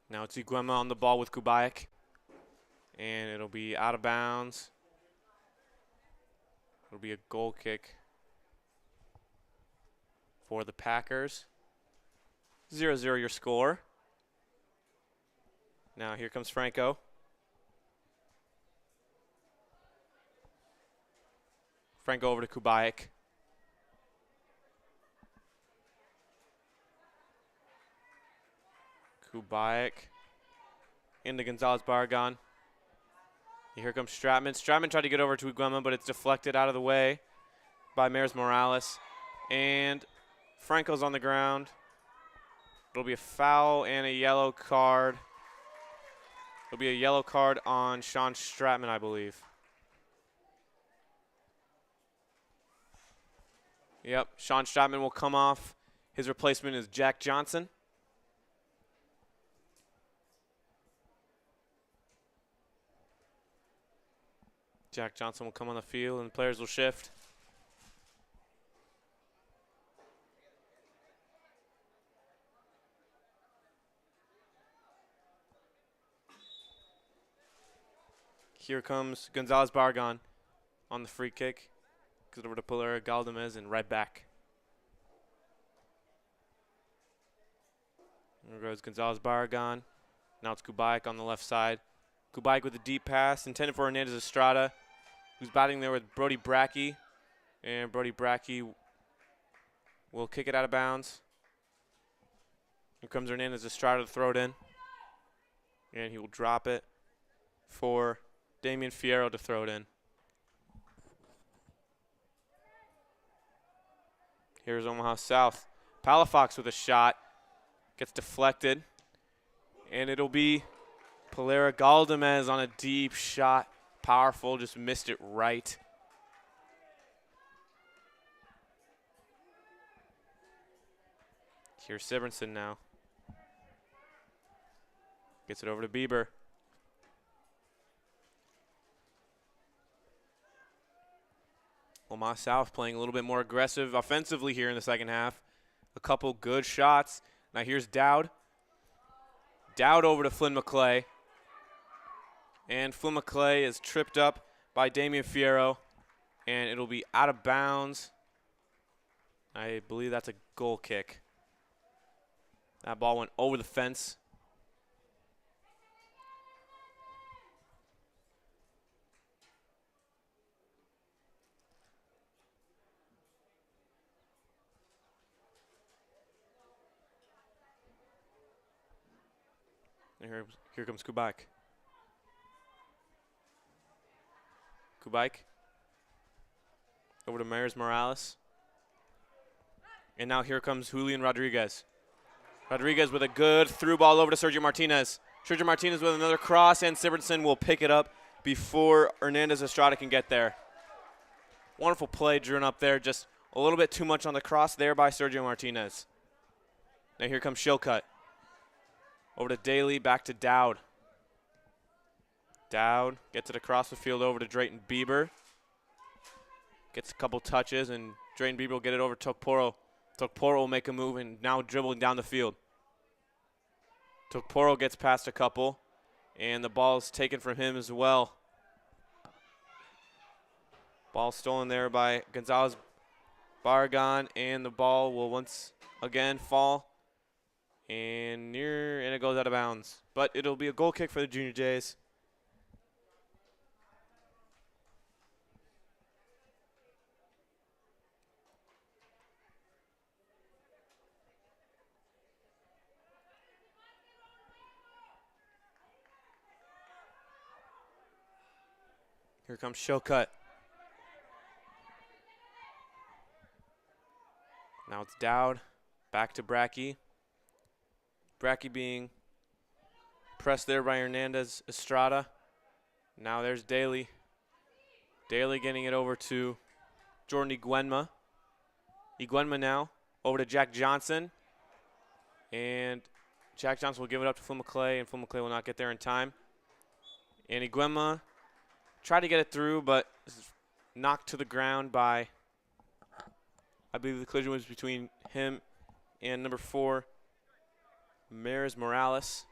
Now it's Iguema on the ball with Kubaik. And it'll be out of bounds. It'll be a goal kick for the Packers. 0-0 your score. Now here comes Franco. Franco over to Kubaik. Kubaik into Gonzalez Barragan. Here comes Stratman. Stratman tried to get over to Iguema, but it's deflected out of the way by Maris Morales. And Franco's on the ground. It'll be a foul and a yellow card. It'll be a yellow card on Sean Stratman, I believe. Yep, Sean Stratman will come off. His replacement is Jack Johnson. Jack Johnson will come on the field, and the players will shift. Here comes Gonzalez Barragan. on the free kick. Goes over to Polera Galdamez and right back. There goes Gonzalez Barragan. Now it's Kubaik on the left side. Kubaik with a deep pass intended for Hernandez Estrada, who's batting there with Brody Brackey. And Brody Brackey will kick it out of bounds. Here comes Hernandez Estrada to throw it in. And he will drop it for Damian Fierro to throw it in. Here's Omaha South. Palafox with a shot. Gets deflected. And it'll be Polera Galdamez on a deep shot. Powerful, just missed it right. Here's Sibernson now. Gets it over to Bieber. Omaha South playing a little bit more aggressive offensively here in the second half. A couple good shots. Now here's Dowd. Dowd over to Flynn McClay. And Flynn McClay is tripped up by Damian Fierro. And it'll be out of bounds. I believe that's a goal kick. That ball went over the fence. And here comes Kubaik. Kubaik. Over to Mayers Morales. And now here comes Julian Rodriguez. Rodriguez with a good through ball over to Sergio Martinez. Sergio Martinez with another cross, and Sibernson will pick it up before Hernandez Estrada can get there. Wonderful play driven up there, just a little bit too much on the cross there by Sergio Martinez. Now here comes Shillcutt. Over to Daly, back to Dowd. Dowd gets it across the field over to Drayton Bieber. Gets a couple touches, and Drayton Bieber will get it over to Tokporo. Tokporo will make a move and now dribbling down the field. Tokporo gets past a couple, and the ball is taken from him as well. Ball stolen there by Gonzalez Barragan, and the ball will once again fall and it goes out of bounds. But it'll be a goal kick for the Junior Jays. Here comes Shillcutt. Now it's Dowd. Back to Brackey. Brackey being pressed there by Hernandez Estrada. Now there's Daly. Daly getting it over to Jordan Iguenma. Iguenma now over to Jack Johnson. And Jack Johnson will give it up to Flynn McClay, and Flynn McClay will not get there in time. And Iguenma tried to get it through, but knocked to the ground by, I believe the collision was between him and number 4, Maris Morales.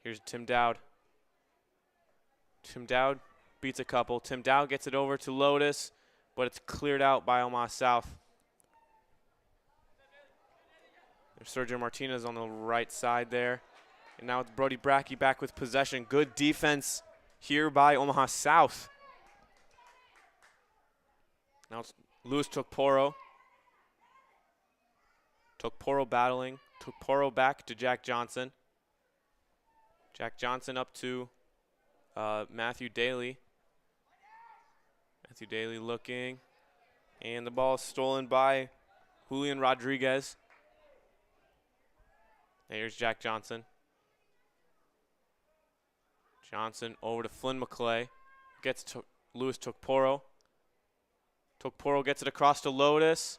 Here's Tim Dowd. Tim Dowd beats a couple. Tim Dowd gets it over to Lotus, but it's cleared out by Omaha South. There's Sergio Martinez on the right side there. And now it's Brody Brackey back with possession. Good defense here by Omaha South. Now it's Luis Tokporo. Tokporo battling. Tokporo back to Jack Johnson. Jack Johnson up to Matthew Daly. Matthew Daly looking. And the ball is stolen by Julian Rodriguez. And here's Jack Johnson. Johnson over to Flynn McClay. Gets to Luis Tokporo. Tokporo gets it across to Lotus.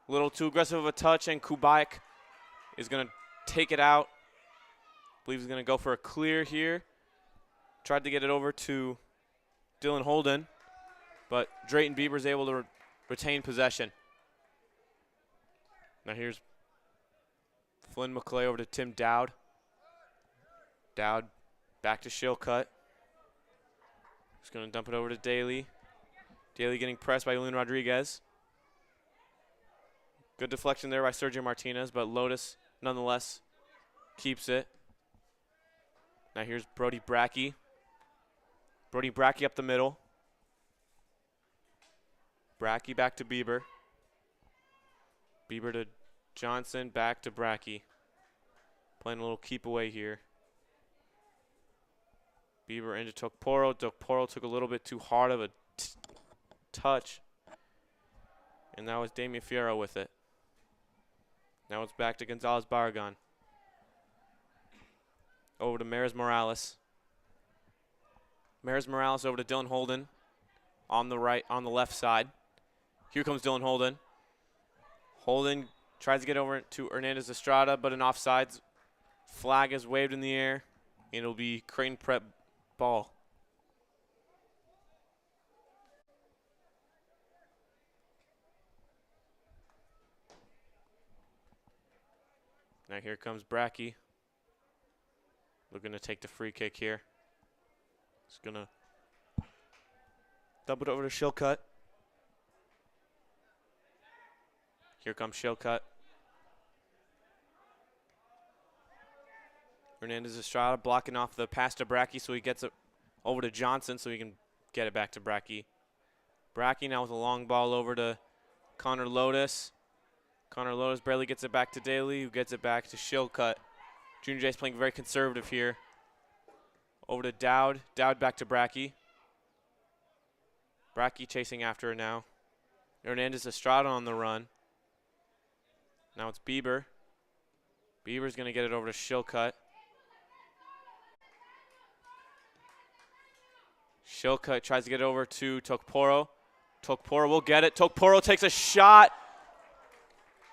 A little too aggressive of a touch, and Kubaik is going to take it out. I believe he's going to go for a clear here. Tried to get it over to Dylan Holden, but Drayton Bieber is able to retain possession. Now here's Flynn McClay over to Tim Dowd. Dowd back to Shillcutt. He's going to dump it over to Daly. Daly getting pressed by Julian Rodriguez. Good deflection there by Sergio Martinez, but Lotus nonetheless keeps it. Now here's Brody Brackey. Brody Brackey up the middle. Brackey back to Bieber. Bieber to Johnson, back to Brackey. Playing a little keep away here. Bieber into Tokporo. Tokporo took a little bit too hard of a touch. And that was Damian Fierro with it. Now it's back to Gonzalez Barragan. Over to Maris Morales. Maris Morales over to Dylan Holden on the left side. Here comes Dylan Holden. Holden tries to get over to Hernandez Estrada, but an offsides flag is waved in the air, and it'll be Creighton Prep ball. Now here comes Brackey. Looking to take the free kick here. He's going to dump it over to Shillcutt. Here comes Shillcutt. Hernandez Estrada blocking off the pass to Brackey, so he gets it over to Johnson so he can get it back to Brackey. Brackey now with a long ball over to Connor Lotus. Connor Lotus barely gets it back to Daly, who gets it back to Shillcutt. Junior Jay's playing very conservative here. Over to Dowd. Dowd back to Brackey. Brackey chasing after her now. Hernandez Estrada on the run. Now it's Bieber. Bieber's going to get it over to Shillcutt. Shillcutt tries to get it over to Tokporo. Tokporo will get it. Tokporo takes a shot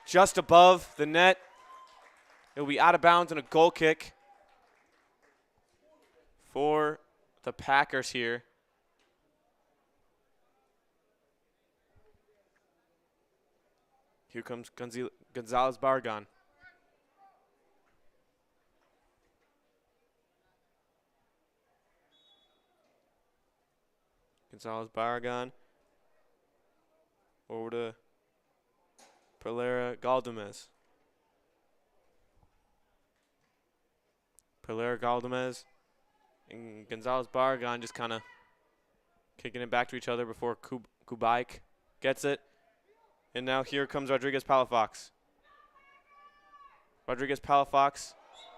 just above the net. It will be out of bounds and a goal kick for the Packers here. Here comes Gonzalez Barragan. Gonzalez Barragan over to Pereira Galdamez. Pereira Galdamez and Gonzalez Barragan just kind of kicking it back to each other before Kubaik gets it. And now here comes Rodriguez Palafox. Rodriguez Palafox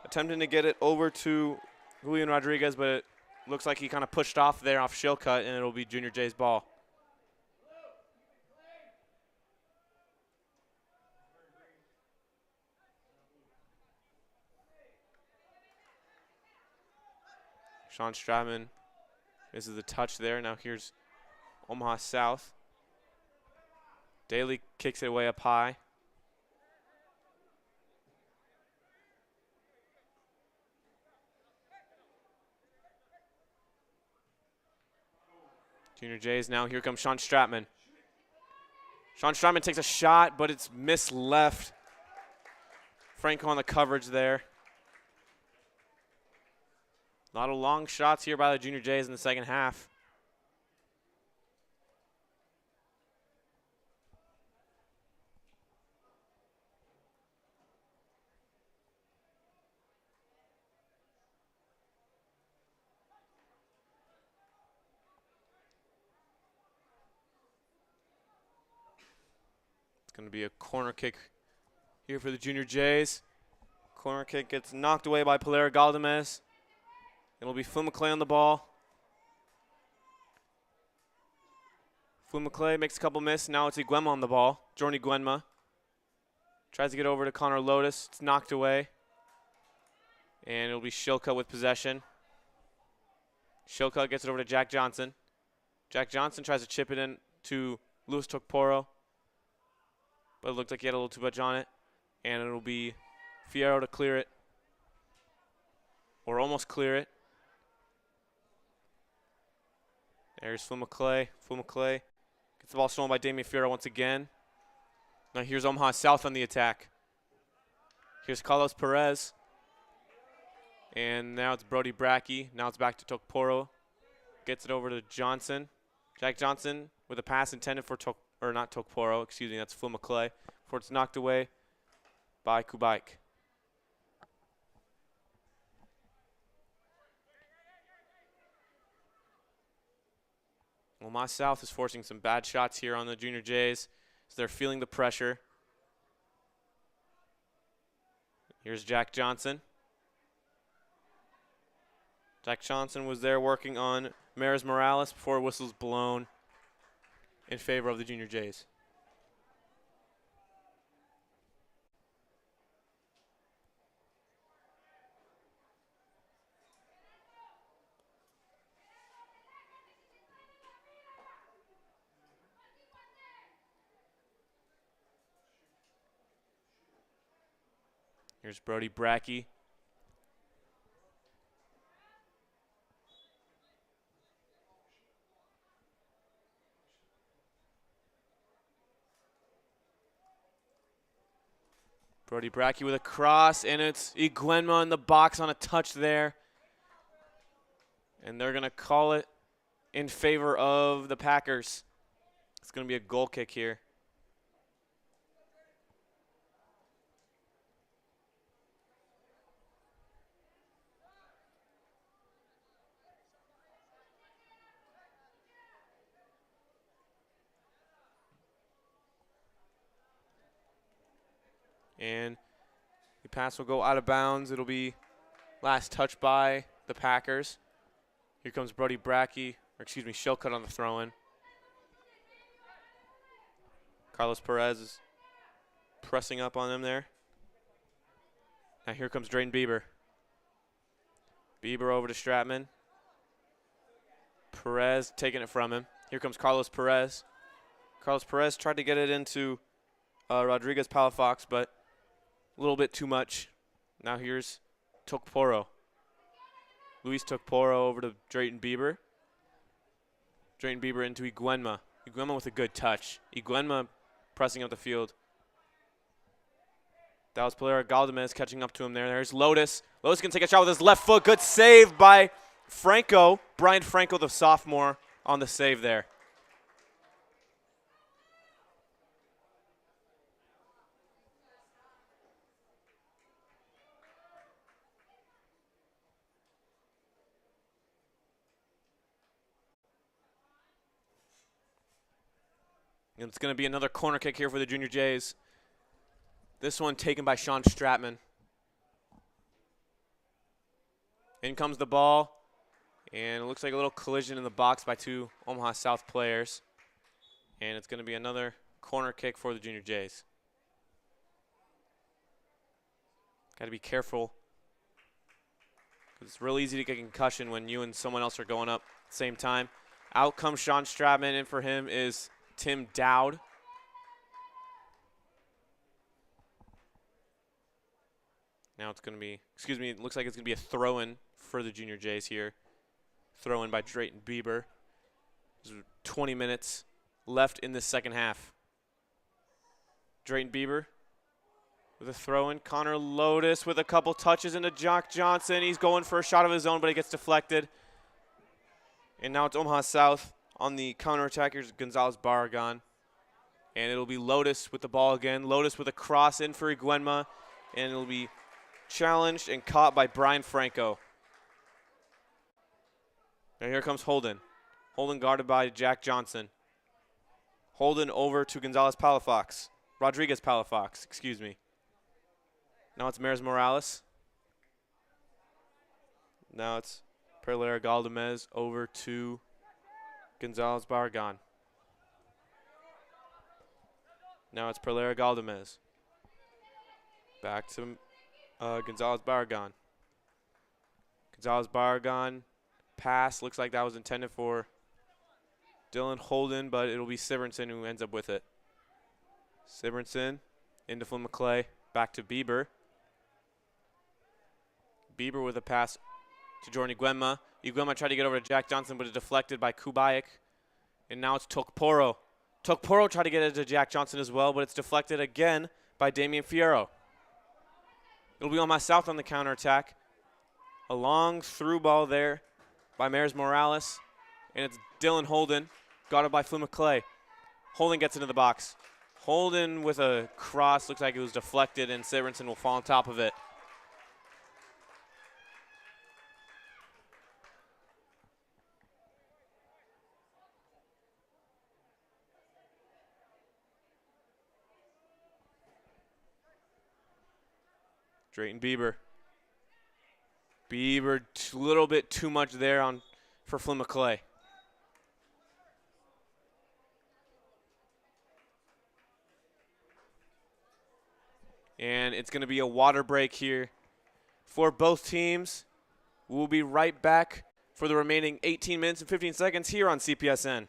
attempting to get it over to Julian Rodriguez, but it looks like he kind of pushed off there off Shillcutt, and it'll be Junior Jay's ball. Sean Stratman misses the touch there. Now here's Omaha South. Daly kicks it away up high. Junior Jays now. Here comes Sean Stratman. Sean Stratman takes a shot, but it's missed left. Franco on the coverage there. A lot of long shots here by the Junior Jays in the second half. Going to be a corner kick here for the Junior Jays. Corner kick gets knocked away by Pereira Galdamez. It'll be Flynn McClay on the ball. Flynn McClay makes a couple miss. Now it's Iguema on the ball. Jorny Iguema tries to get over to Connor Lotus. It's knocked away. And it'll be Shillcutt with possession. Shillcutt gets it over to Jack Johnson. Jack Johnson tries to chip it in to Luis Tokporo, but it looked like he had a little too much on it. And it'll be Fierro to clear it, or almost clear it. There's Flynn McClay. Flynn McClay gets the ball stolen by Damian Fierro once again. Now here's Omaha South on the attack. Here's Carlos Perez. And now it's Brody Brackey. Now it's back to Tokporo. Gets it over to Johnson. Jack Johnson with a pass intended for not Tokporo, excuse me, that's Phil McClay. Before it's knocked away by Kubaik. Omaha South is forcing some bad shots here on the Junior Jays, so they're feeling the pressure. Here's Jack Johnson. Jack Johnson was there working on Maris Morales before whistle's blown in favor of the Junior Jays. Here's Brody Brackey. Brody Brackey with a cross, and it's Iguenma in the box on a touch there. And they're going to call it in favor of the Packers. It's going to be a goal kick here. And the pass will go out of bounds. It'll be last touch by the Packers. Here comes Brody Brackey, or excuse me, Shellcut on the throw-in. Carlos Perez is pressing up on them there. Now here comes Drayton Bieber. Bieber over to Stratman. Perez taking it from him. Here comes Carlos Perez. Carlos Perez tried to get it into Rodriguez Palafox, but a little bit too much. Now here's Tokporo. Luis Tokporo over to Drayton Bieber. Drayton Bieber into Iguenma. Iguenma with a good touch. Iguenma pressing up the field. That was Palera Galdamez catching up to him there. There's Lotus. Lotus can take a shot with his left foot. Good save by Franco. Brian Franco, the sophomore, on the save there. And it's going to be another corner kick here for the Junior Jays. This one taken by Sean Stratman. In comes the ball. And it looks like a little collision in the box by two Omaha South players. And it's going to be another corner kick for the Junior Jays. Got to be careful. It's real easy to get a concussion when you and someone else are going up at the same time. Out comes Sean Stratman. In for him is Tim Dowd. Now it's going to be, excuse me, it looks like it's going to be a throw-in for the Junior Jays here. Throw-in by Drayton Bieber. There's 20 minutes left in the second half. Drayton Bieber with a throw-in. Connor Lotus with a couple touches into Jack Johnson. He's going for a shot of his own, but it gets deflected. And now it's Omaha South. On the counterattack, here's Gonzalez Barragan. And it'll be Lotus with the ball again. Lotus with a cross in for Iguenma. And it'll be challenged and caught by Brian Franco. Now here comes Holden. Holden guarded by Jack Johnson. Holden over to Gonzalez Palafox. Rodriguez Palafox, excuse me. Now it's Maris Morales. Now it's Perlera Galdamez over to Gonzalez Barragan. Now it's Perlera Galdamez. Back to Gonzalez Barragan. Gonzalez Barragan pass. Looks like that was intended for Dylan Holden, but it'll be Siverinson who ends up with it. Siverinson into Flynn McClay. Back to Bieber. Bieber with a pass to Jordan Iguenma. Iguenma tried to get over to Jack Johnson, but it's deflected by Kubaik. And now it's Tokporo. Tokporo tried to get it to Jack Johnson as well, but it's deflected again by Damian Fierro. It'll be Omaha South on the counterattack. A long through ball there by Maris Morales. And it's Dylan Holden, guarded by Flynn McClay. Holden gets into the box. Holden with a cross, looks like it was deflected, and Siverenson will fall on top of it. Drayton Bieber. Bieber, a little bit too much there for Flynn McClay. And it's going to be a water break here for both teams. We'll be right back for the remaining 18 minutes and 15 seconds here on CPSN.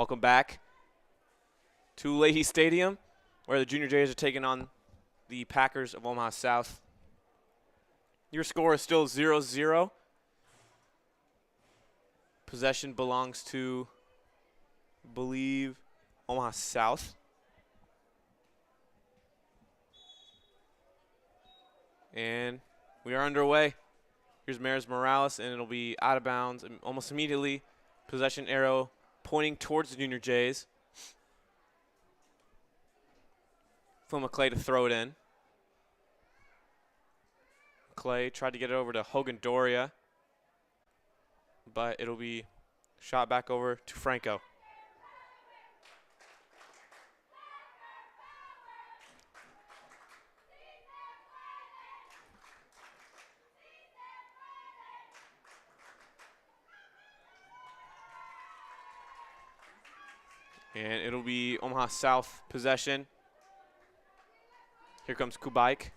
Welcome back to Leahy Stadium, where the Junior Jays are taking on the Packers of Omaha South. Your score is still 0-0. Possession belongs to, I believe, Omaha South. And we are underway. Here's Maris Morales, and it'll be out of bounds almost immediately. Possession arrow pointing towards the Junior Jays. Flynn McClay to throw it in. McClay tried to get it over to Hogan Doria, but it'll be shot back over to Franco. And it'll be Omaha South possession. Here comes Kubaik.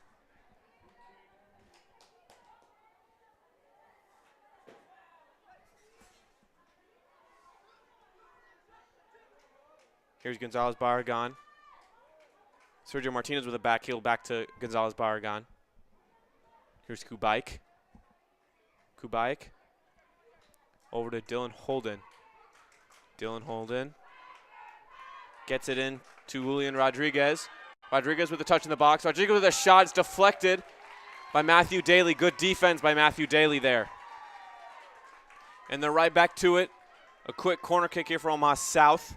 Here's Gonzalez Barragan. Sergio Martinez with a back heel back to Gonzalez Barragan. Here's Kubaik. Kubaik. Over to Dylan Holden. Dylan Holden gets it in to Julian Rodriguez. Rodriguez with a touch in the box. Rodriguez with a shot. It's deflected by Matthew Daly. Good defense by Matthew Daly there. And they're right back to it. A quick corner kick here for Omaha South.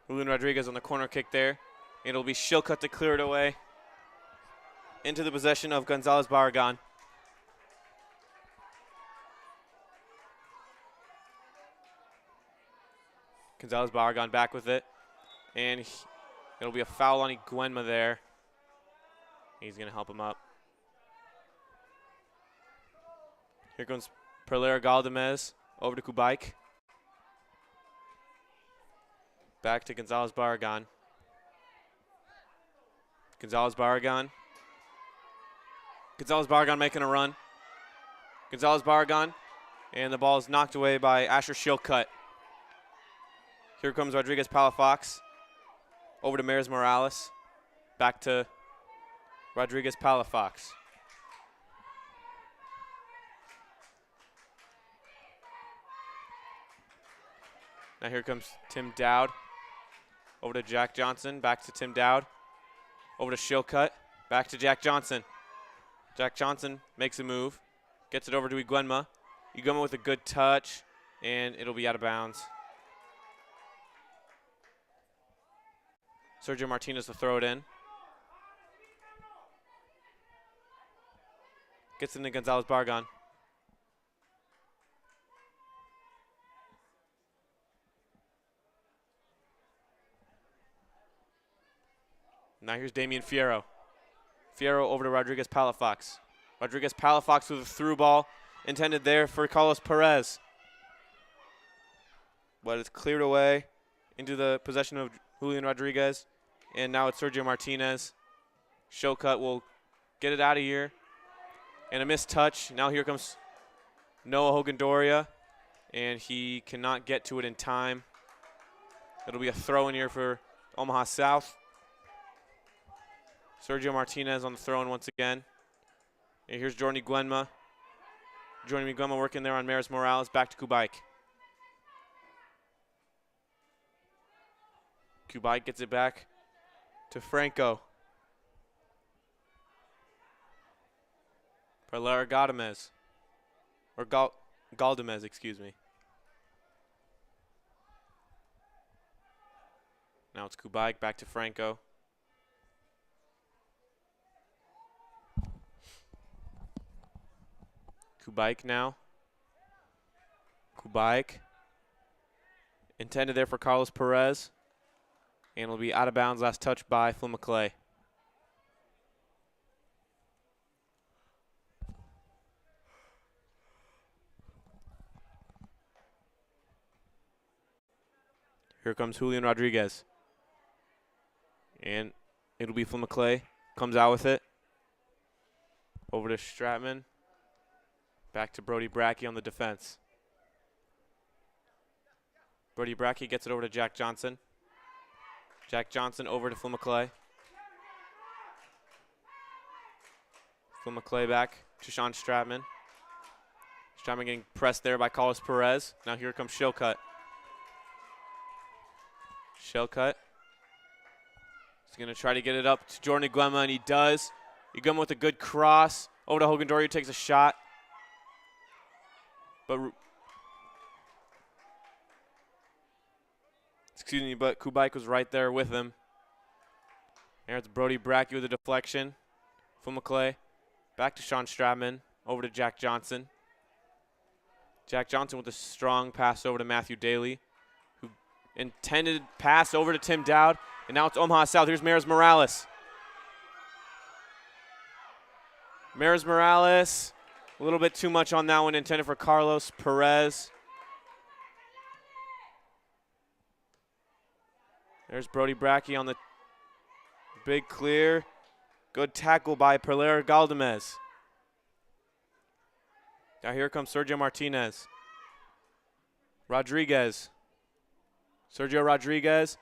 Julian Rodriguez on the corner kick there. It'll be Shilcutt to clear it away into the possession of Gonzalez Barragan. Gonzalez Barragan back with it. And it'll be a foul on Iguenma there. He's going to help him up. Here comes Perlera Galdamez over to Kubaik. Back to Gonzalez-Barragan. Gonzalez-Barragan. Gonzalez-Barragan making a run. Gonzalez-Barragan. And the ball is knocked away by Asher Shilcutt. Here comes Rodriguez Palafox. Over to Maris Morales. Back to Rodriguez Palafox. Now here comes Tim Dowd. Over to Jack Johnson. Back to Tim Dowd. Over to Shilcutt. Back to Jack Johnson. Jack Johnson makes a move. Gets it over to Iguenma. Iguenma with a good touch. And it'll be out of bounds. Sergio Martinez to throw it in. Gets into Gonzalez-Barragan. Now here's Damian Fierro. Fierro over to Rodriguez Palafox. Rodriguez Palafox with a through ball intended there for Carlos Perez. But it's cleared away into the possession of Julian Rodriguez. And now it's Sergio Martinez. Shilcutt will get it out of here. And a missed touch. Now here comes Noah Hogandoria. And he cannot get to it in time. It'll be a throw in here for Omaha South. Sergio Martinez on the throw-in once again. And here's Jordan Iguenma. Jordan Iguenma working there on Maris Morales. Back to Kubaik. Kubaik gets it back to Franco. Perlera Galdamez. Or Galdamez, excuse me. Now it's Kubaik back to Franco. Kubaik now. Kubaik. Intended there for Carlos Perez. And it'll be out of bounds. Last touch by Flynn McClay. Here comes Julian Rodriguez. And it'll be Flynn McClay. Comes out with it. Over to Stratman. Back to Brody Brackey on the defense. Brody Brackey gets it over to Jack Johnson. Jack Johnson over to Flynn McClay. Flynn McClay back to Sean Stratman. Stratman getting pressed there by Carlos Perez. Now here comes Shilcutt. Shilcutt. He's going to try to get it up to Jordan Iguenma, and he does. Iguenma with a good cross. Over to Hogandoria, who takes a shot. But Kubaik was right there with him. There's Brody Brackey with a deflection. Flynn McClay. Back to Sean Stratman. Over to Jack Johnson. Jack Johnson with a strong pass over to Matthew Daly, who intended pass over to Tim Dowd. And now it's Omaha South. Here's Maris Morales. Maris Morales. A little bit too much on that one, intended for Carlos Perez. There's Brody Brackey on the big clear. Good tackle by Perlera Galdamez. Now here comes Sergio Martinez. Rodriguez. Sergio Rodriguez.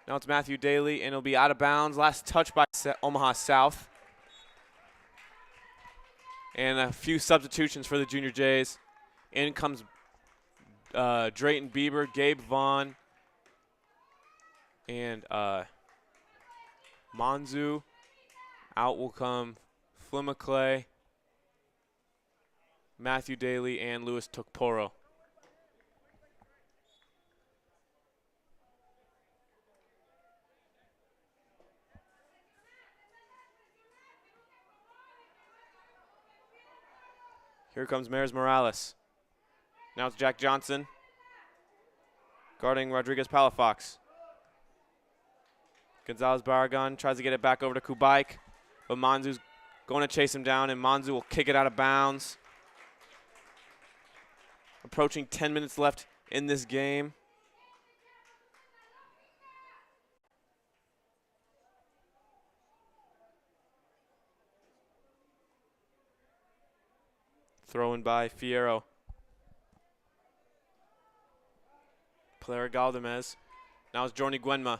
Now it's Matthew Daly, and it'll be out of bounds. Last touch by Omaha South. And a few substitutions for the Junior Jays. In comes Drayton Bieber, Gabe Vaughn, and Monzu. Out will come Flynn McClay, Matthew Daly, and Louis Tukporo. Here comes Maris Morales. Now it's Jack Johnson guarding Rodriguez Palafox. Gonzalez-Barragan tries to get it back over to Kubaik, but Monzu's going to chase him down, and Monzu will kick it out of bounds. Approaching 10 minutes left in this game. Thrown by Fierro. Clara Galdamez. Now it's Jordan Iguenma.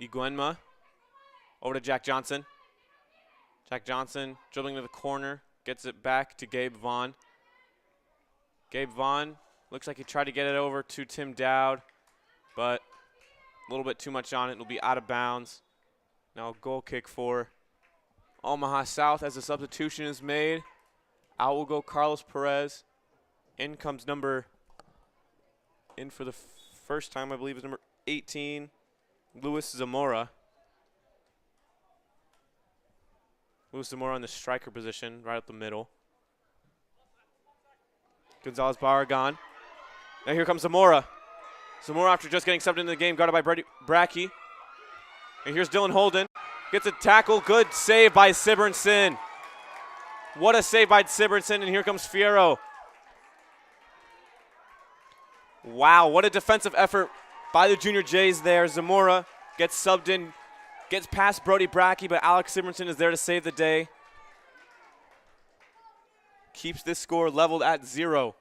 Iguenma over to Jack Johnson. Jack Johnson dribbling to the corner. Gets it back to Gabe Vaughn. Gabe Vaughn looks like he tried to get it over to Tim Dowd, but a little bit too much on it. It'll be out of bounds. Now a goal kick for Omaha South as a substitution is made. Out will go Carlos Perez. In comes in for the first time, I believe, is number 18, Luis Zamora. Luis Zamora in the striker position, right up the middle. Gonzalez Barragan. Now here comes Zamora. Zamora, after just getting subbed into the game, guarded by Brackey. And here's Dylan Holden. Gets a tackle. Good save by Sibernson. What a save by Sibernson. And here comes Fierro. Wow, what a defensive effort by the Junior Jays there. Zamora gets subbed in, gets past Brody Brackey, but Alex Sibernson is there to save the day. Keeps this score leveled at 0.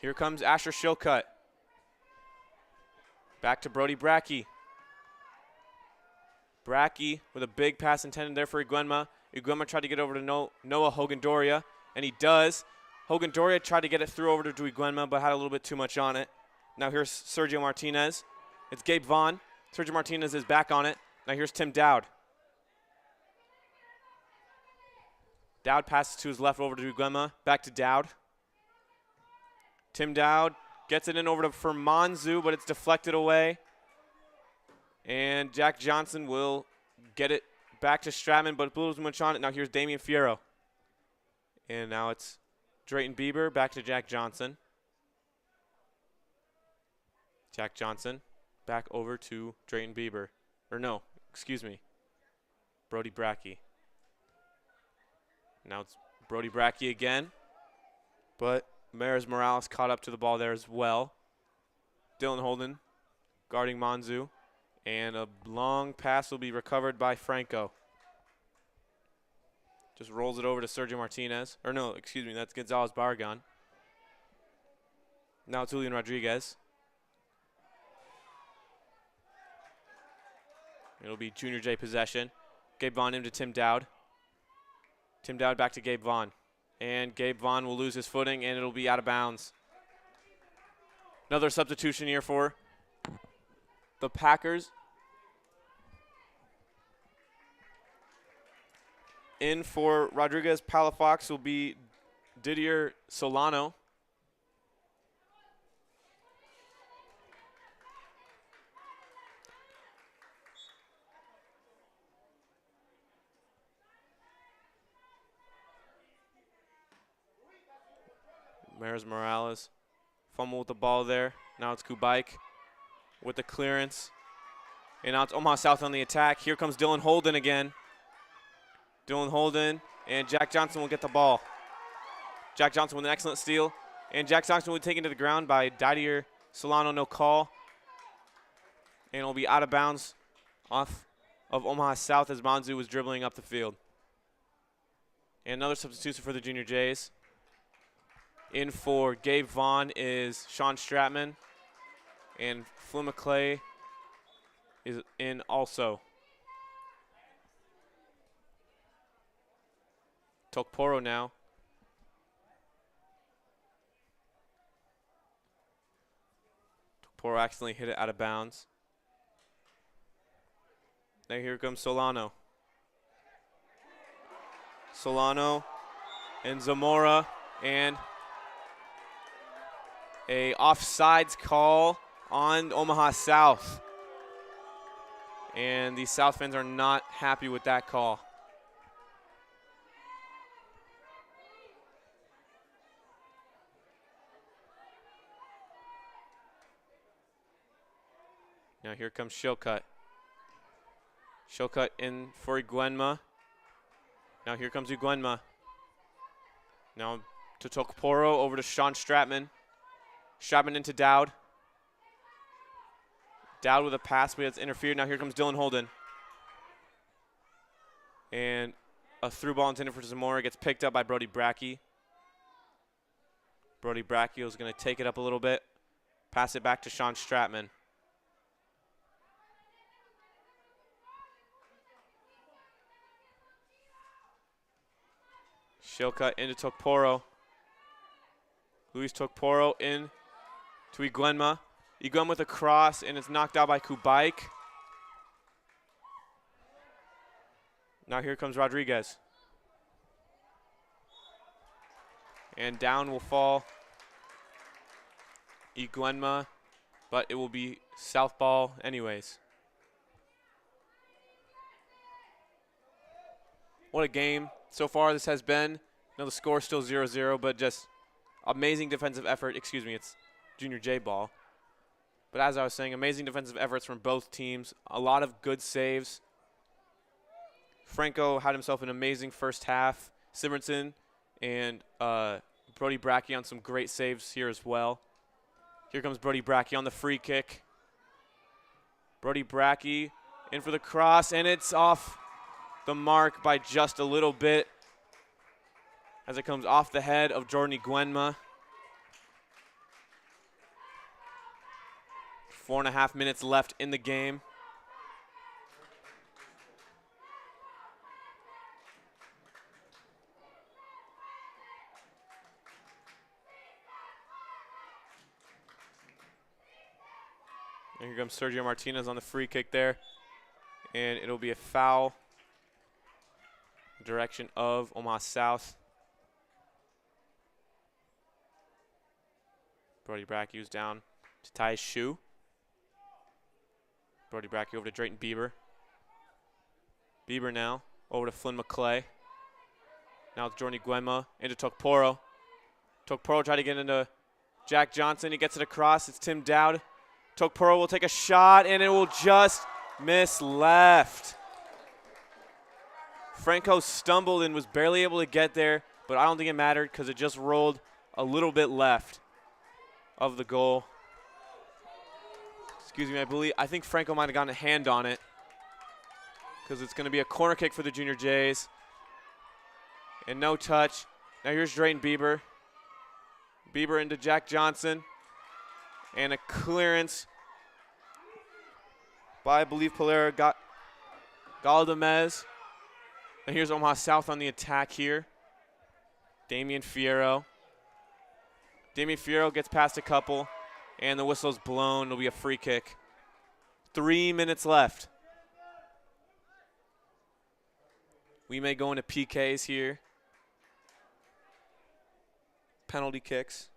Here comes Asher Shilcutt. Back to Brody Brackey. Brackey with a big pass intended there for Iguenma. Iguenma tried to get over to Noah Hogan-Doria, and he does. Hogan-Doria tried to get it through over to Iguenma, but had a little bit too much on it. Now here's Sergio Martinez. It's Gabe Vaughn. Sergio Martinez is back on it. Now here's Tim Dowd. Dowd passes to his left over to Iguenma. Back to Dowd. Tim Dowd gets it in over to Fermanzu, but it's deflected away. And Jack Johnson will get it back to Stratman, but blew too much on it. Now here's Damian Fierro. And now it's Drayton Bieber back to Jack Johnson. Jack Johnson back over to Drayton Bieber. Or no, excuse me, Brody Brackey. Now it's Brody Brackey again, but Maris Morales caught up to the ball there as well. Dylan Holden guarding Manzu, and a long pass will be recovered by Franco. Just rolls it over to Sergio Martinez. Or no, excuse me, that's Gonzalez Barragan. Now it's Julian Rodriguez. It'll be Junior J possession. Gabe Vaughn into Tim Dowd. Tim Dowd back to Gabe Vaughn. And Gabe Vaughn will lose his footing, and it'll be out of bounds. Another substitution here for the Packers. In for Rodriguez Palafox will be Didier Solano. Maris Morales fumble with the ball there. Now it's Kubaik with the clearance. And now it's Omaha South on the attack. Here comes Dylan Holden again. Dylan Holden and Jack Johnson will get the ball. Jack Johnson with an excellent steal. And Jack Johnson will be taken to the ground by Didier Solano, no call. And it'll be out of bounds off of Omaha South as Manzu was dribbling up the field. And another substitution for the Junior Jays. In for Gabe Vaughn is Sean Stratman. And Flynn McClay is in also. Tokporo now. Tokporo accidentally hit it out of bounds. Now here comes Solano. Solano and Zamora, and a offsides call on Omaha South. And the South fans are not happy with that call. Now here comes Shilcutt. Shilcutt in for Iguenma. Now here comes Iguenma. Now to Tokporo, over to Sean Stratman. Stratman into Dowd. Dowd with a pass, but it's interfered. Now here comes Dylan Holden. And a through ball intended for Zamora gets picked up by Brody Brackey. Brody Brackey is going to take it up a little bit, pass it back to Sean Stratman. She'll cut into Tokporo. Luis Tokporo in to Iguenma. Iguenma with a cross, and it's knocked out by Kubaik. Now here comes Rodriguez. And down will fall Iguenma, but it will be south ball anyways. What a game so far this has been. The score is still 0-0, but just amazing defensive effort. Excuse me, it's Junior J ball. But as I was saying, amazing defensive efforts from both teams. A lot of good saves. Franco had himself an amazing first half. Simonson and Brody Brackey on some great saves here as well. Here comes Brody Brackey on the free kick. Brody Brackey in for the cross, and it's off the mark by just a little bit as it comes off the head of Jordan Iguenma. 4.5 minutes left in the game. And here comes Sergio Martinez on the free kick there. And it'll be a foul. Direction of Omaha South. Brody Brackey was down to tie his shoe. Brody Brackey over to Drayton Bieber. Bieber now over to Flynn McClay. Now it's Jordan Iguenma into Tokporo. Tokporo tried to get into Jack Johnson. He gets it across. It's Tim Dowd. Tokporo will take a shot, and it will just miss left. Franco stumbled and was barely able to get there, but I don't think it mattered because it just rolled a little bit left of the goal. Excuse me, I think Franco might have gotten a hand on it because it's going to be a corner kick for the Junior Jays. And no touch. Now here's Drayton Bieber. Bieber into Jack Johnson. And a clearance by, I believe, Polera Galdamez. And here's Omaha South on the attack here. Damian Fierro. Damian Fierro gets past a couple, and the whistle's blown. It'll be a free kick. 3 minutes left. We may go into PKs here. Penalty kicks.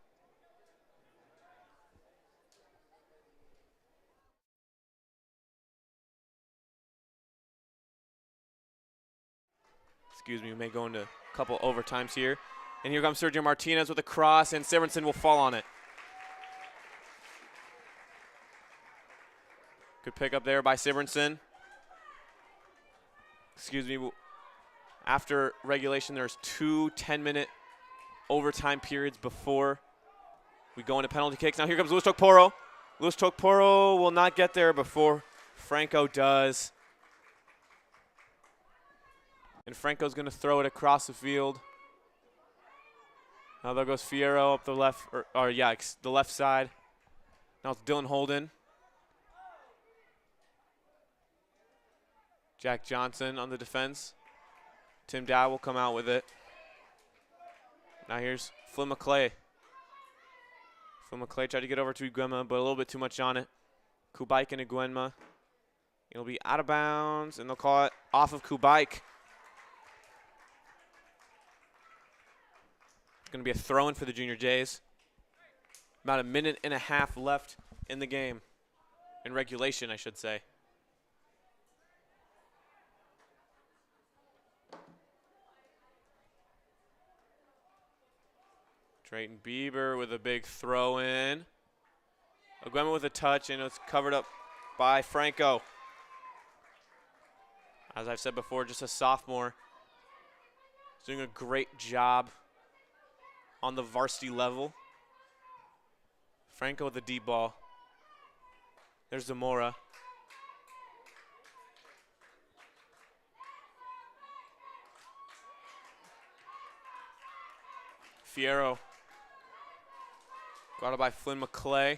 Excuse me, we may go into a couple overtimes here. And here comes Sergio Martinez with a cross, and Simonson will fall on it. Good pick up there by Simonson. Excuse me. After regulation, there's 2 10-minute overtime periods before we go into penalty kicks. Now here comes Luis Tokporo. Luis Tokporo will not get there before Franco does. And Franco's going to throw it across the field. Now there goes Fierro up the left, the left side. Now it's Dylan Holden. Jack Johnson on the defense. Tim Dow will come out with it. Now here's Flynn McClay. Flynn McClay tried to get over to Iguenma, but a little bit too much on it. Kubaik and Iguenma. It'll be out of bounds, and they'll call it off of Kubaik. It's going to be a throw-in for the Junior Jays. About 1.5 minutes left in the game. In regulation, I should say. Drayton Bieber with a big throw-in. Iguenma with a touch, and it's covered up by Franco. As I've said before, just a sophomore. He's doing a great job on the varsity level. Franco with the deep ball. There's Zamora. Fierro. Guarded by Flynn McClay.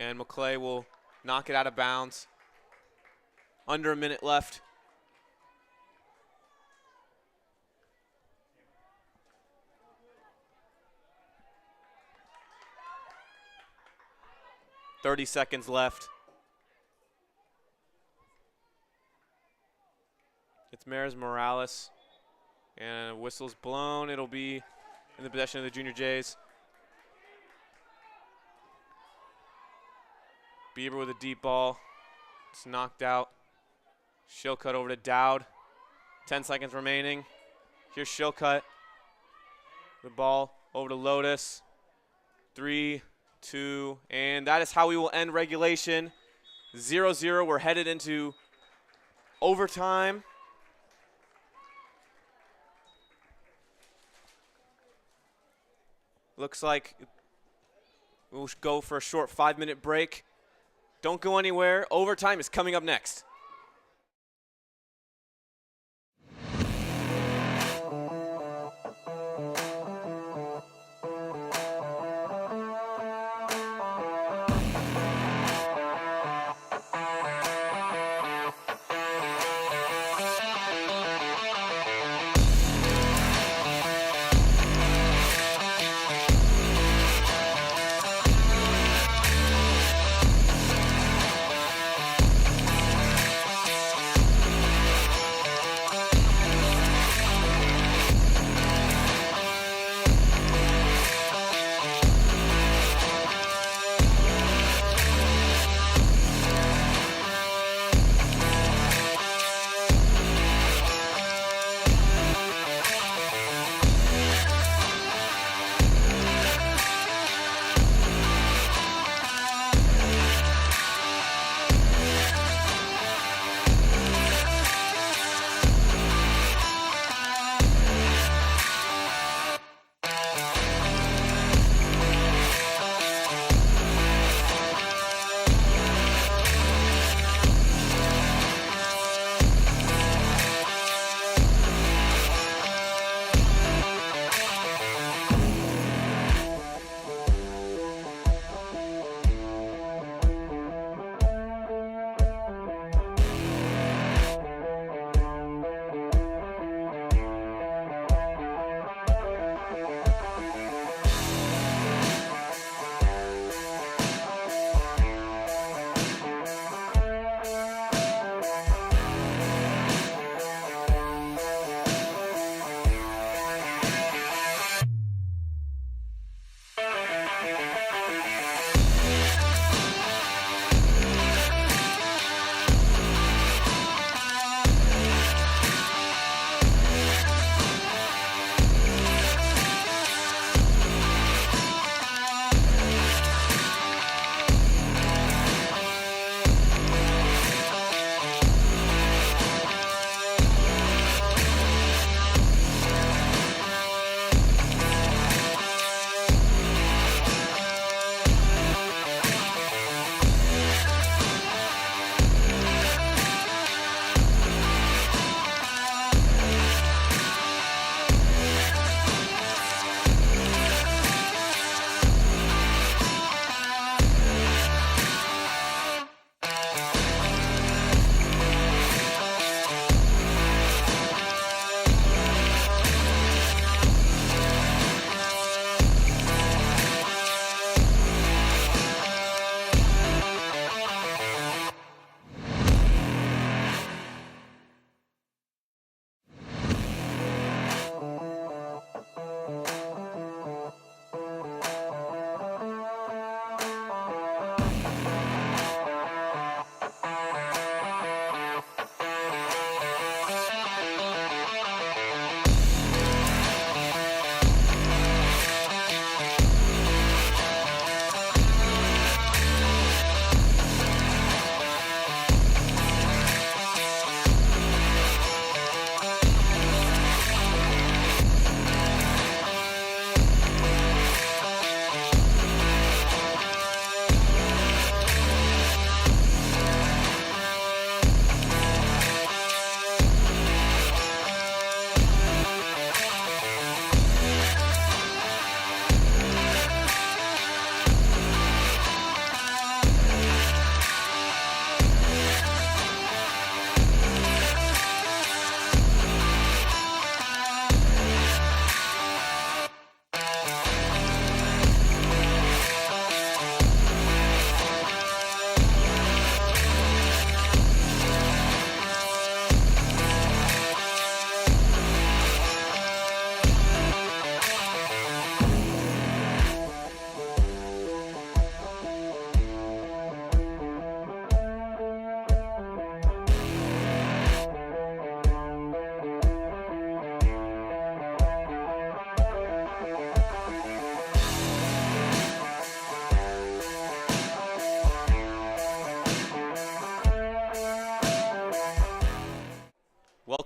And McClay will knock it out of bounds. Under a minute left. .30 seconds left. It's Maris Morales. And a whistle's blown. It'll be in the possession of the Junior Jays. Bieber with a deep ball. It's knocked out. Shillcutt over to Dowd. 10 seconds remaining. Here's Shillcutt. The ball over to Lotus. 3, 2, and that is how we will end regulation. 0-0. We're headed into overtime. Looks like we'll go for a short 5-minute break. Don't go anywhere. Overtime is coming up next.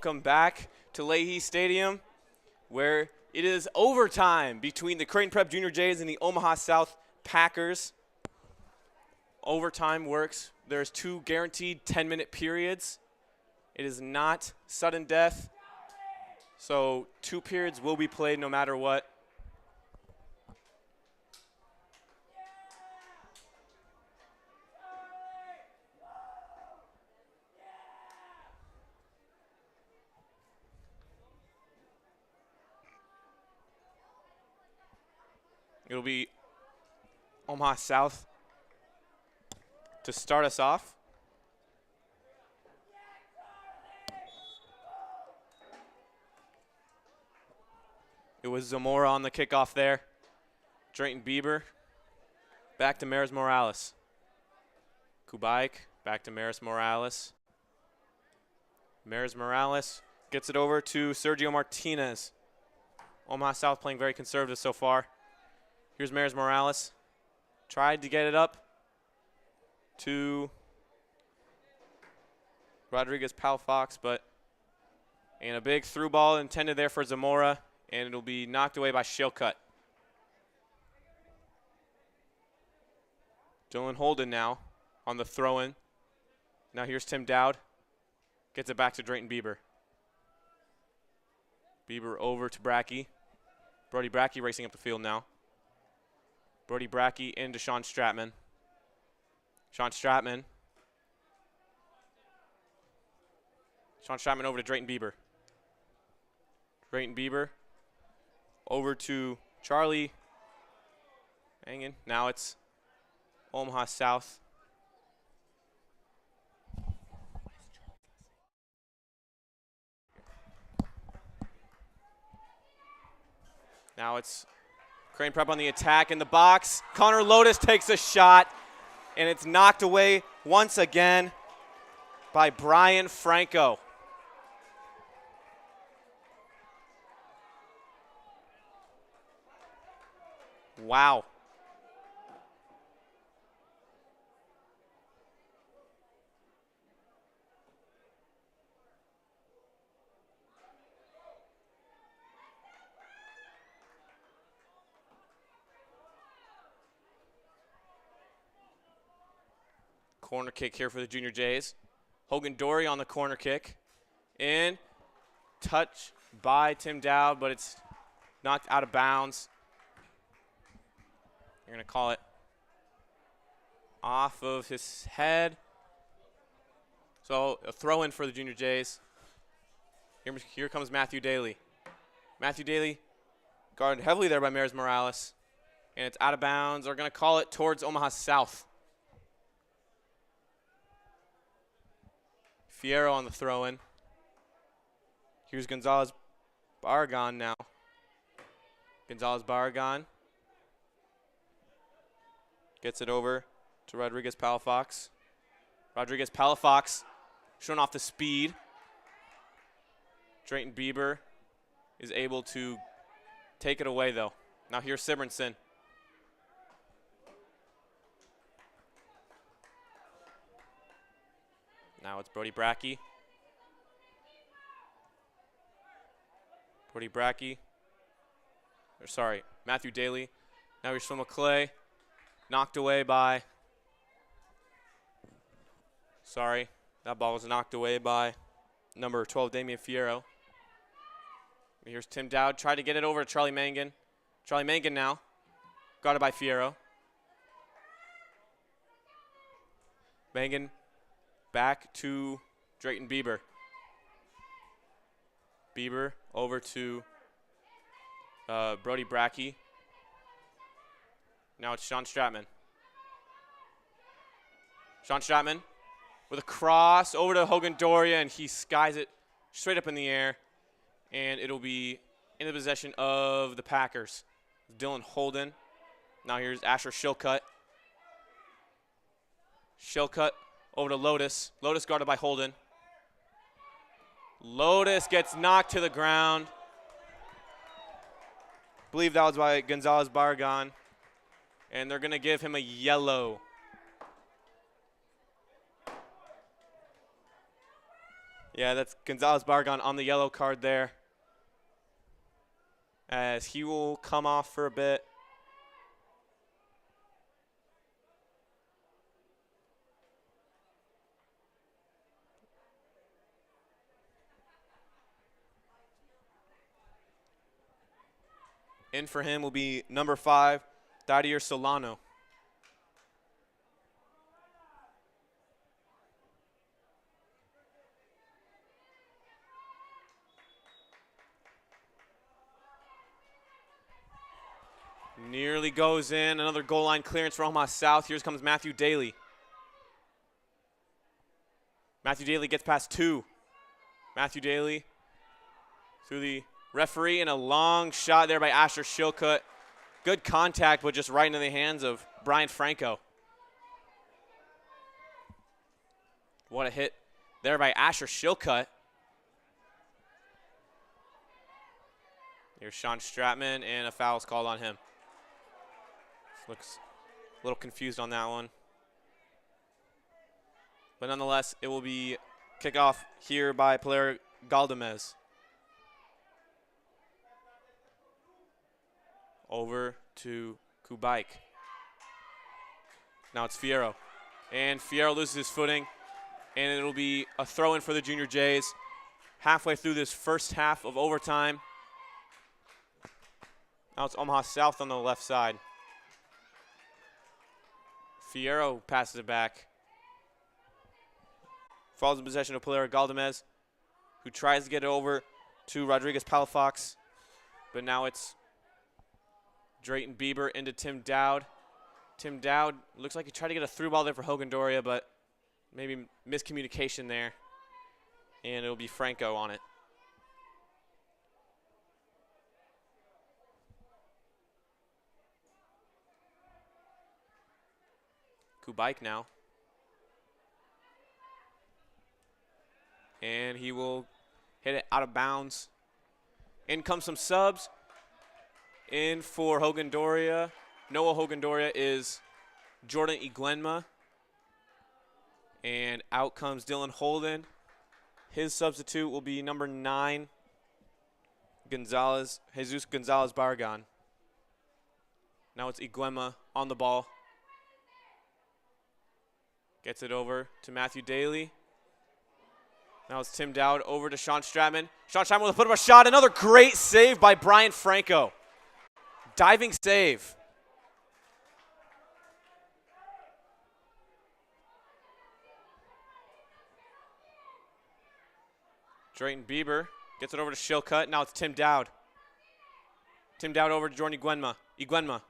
Welcome back to Leahy Stadium, where it is overtime between the Creighton Prep Junior Jays and the Omaha South Packers. Overtime works. There's 2 guaranteed 10-minute periods. It is not sudden death, so 2 periods will be played no matter what. It'll be Omaha South to start us off. It was Zamora on the kickoff there. Drayton Bieber. Back to Maris Morales. Kubaik. Back to Maris Morales. Maris Morales gets it over to Sergio Martinez. Omaha South playing very conservative so far. Here's Maris Morales. Tried to get it up to Rodriguez Palafox, and a big through ball intended there for Zamora, and it'll be knocked away by Shilcutt. Dylan Holden now on the throw-in. Now here's Tim Dowd. Gets it back to Drayton Bieber. Bieber over to Brackey. Brody Brackey racing up the field now. Brody Brackey into Sean Stratman. Sean Stratman over to Drayton Bieber. Drayton Bieber over to Charlie Mangan. Now it's Omaha South. Now it's Creighton Prep on the attack in the box. Connor Lotus takes a shot, and it's knocked away once again by Brian Franco. Wow. Corner kick here for the Junior Jays. Hogan Dory on the corner kick. In. Touch by Tim Dowd, but it's knocked out of bounds. You're going to call it off of his head. So a throw in for the Junior Jays. Here comes Matthew Daly. Matthew Daly guarded heavily there by Maris Morales. And it's out of bounds. They're going to call it towards Omaha South. Fierro on the throw-in. Here's Gonzalez Barragan now. Gonzalez Barragan gets it over to Rodriguez Palafox. Rodriguez Palafox showing off the speed. Drayton Bieber is able to take it away, though. Now here's Sibrinson. Now it's Brody Brackey. Matthew Daly. Now here's Phil McClay. Knocked away by, that ball was knocked away by number 12, Damian Fierro. Here's Tim Dowd. Tried to get it over to Charlie Mangan. Charlie Mangan now. Guarded by Fierro. Mangan back to Drayton Bieber. Bieber over to Brody Brackey. Now it's Sean Stratman. Sean Stratman with a cross over to Hogan Doria, and he skies it straight up in the air. And it'll be in the possession of the Packers. Dylan Holden. Now here's Asher Shilcutt. Shilcutt over to Lotus. Lotus guarded by Holden. Lotus gets knocked to the ground. I believe that was by Gonzalez Barragan. And they're going to give him a yellow. Yeah, that's Gonzalez Bargon on the yellow card there, as he will come off for a bit. In for him will be number 5, Didier Solano. Nearly goes in. Another goal line clearance for Omaha South. Here comes Matthew Daly. Matthew Daly gets past 2. Matthew Daly through the referee, and a long shot there by Asher Shilcutt. Good contact, but just right into the hands of Brian Franco. What a hit there by Asher Shilcutt. Here's Sean Stratman, and a foul's called on him. Looks a little confused on that one. But nonetheless, it will be kickoff here by player Galdamez. Over to Kubaik. Now it's Fierro. And Fierro loses his footing, and it'll be a throw-in for the Junior Jays halfway through this first half of overtime. Now it's Omaha South on the left side. Fierro passes it back. Falls in possession of player Galdamez, who tries to get it over to Rodriguez Palafox, but now it's Drayton Bieber into Tim Dowd. Tim Dowd looks like he tried to get a through ball there for Hogan Doria, but maybe miscommunication there, and it'll be Franco on it. Kubaik now. And he will hit it out of bounds. In comes some subs. In for Hogan Doria. Noah Hogan Doria is Jordan Iglenma. And out comes Dylan Holden. His substitute will be number 9, Jesus Gonzalez Bargon. Now it's Iglenma on the ball. Gets it over to Matthew Daly. Now it's Tim Dowd over to Sean Stratman. Sean Stratman with a foot of a shot. Another great save by Brian Franco. Diving save. Drayton Bieber gets it over to Shilcutt. Now it's Tim Dowd. Tim Dowd over to Jordan Iglenma.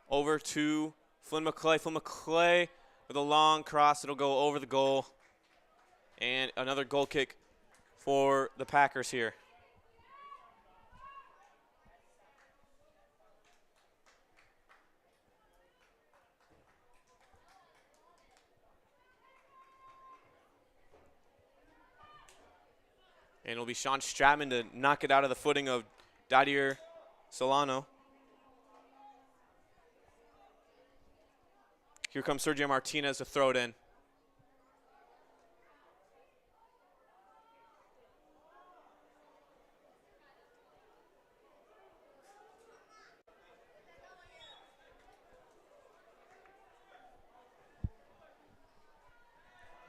Over to Flynn McClay. Flynn McClay with a long cross. It'll go over the goal. And another goal kick for the Packers here. And it'll be Sean Stratman to knock it out of the footing of Didier Solano. Here comes Sergio Martinez to throw it in.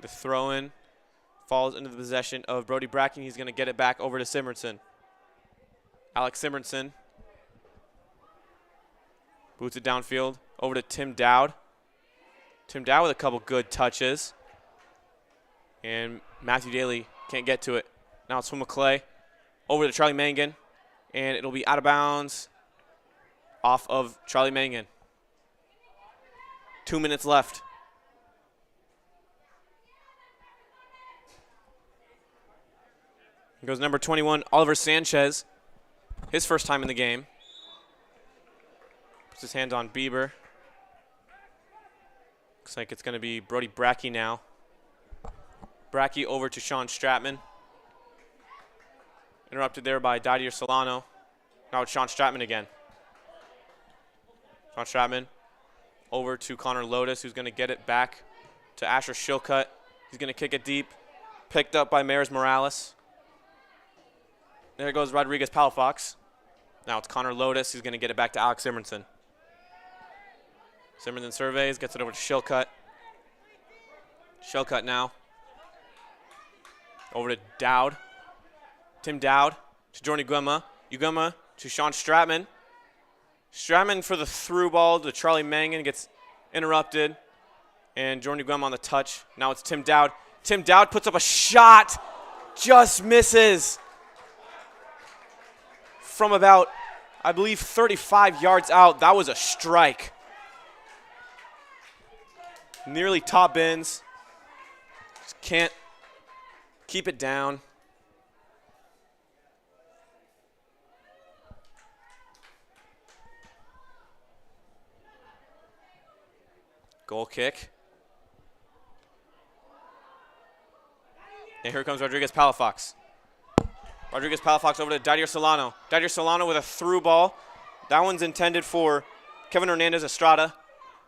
The throw-in falls into the possession of Brody Bracken. He's going to get it back over to Simonson. Alex Simonson boots it downfield over to Tim Dowd. Tim Dowd with a couple good touches. And Matthew Daly can't get to it. Now it's from McClay over to Charlie Mangan. And it'll be out of bounds off of Charlie Mangan. 2 minutes left. Here goes number 21, Oliver Sanchez. His first time in the game. Puts his hand on Bieber. Looks like it's going to be Brody Brackey now. Brackey over to Sean Stratman. Interrupted there by Didier Solano. Now it's Sean Stratman again. Sean Stratman over to Connor Lotus, who's going to get it back to Asher Shilcutt. He's going to kick it deep. Picked up by Maris Morales. There goes Rodriguez Palafox. Now it's Connor Lotus. He's going to get it back to Alex Simonson. Simonson surveys, gets it over to Shillcutt. Shillcutt now. Over to Dowd. Tim Dowd to Jordan Uguema. Uguema to Sean Stratman. Stratman for the through ball to Charlie Mangan. Gets interrupted. And Jordan Uguema on the touch. Now it's Tim Dowd. Tim Dowd puts up a shot. Just misses. From about, I believe, 35 yards out. That was a strike. Nearly top bins. Just can't keep it down. Goal kick. And here comes Rodriguez Palafox. Rodriguez Palafox over to Didier Solano. Didier Solano with a through ball. That one's intended for Kevin Hernandez Estrada.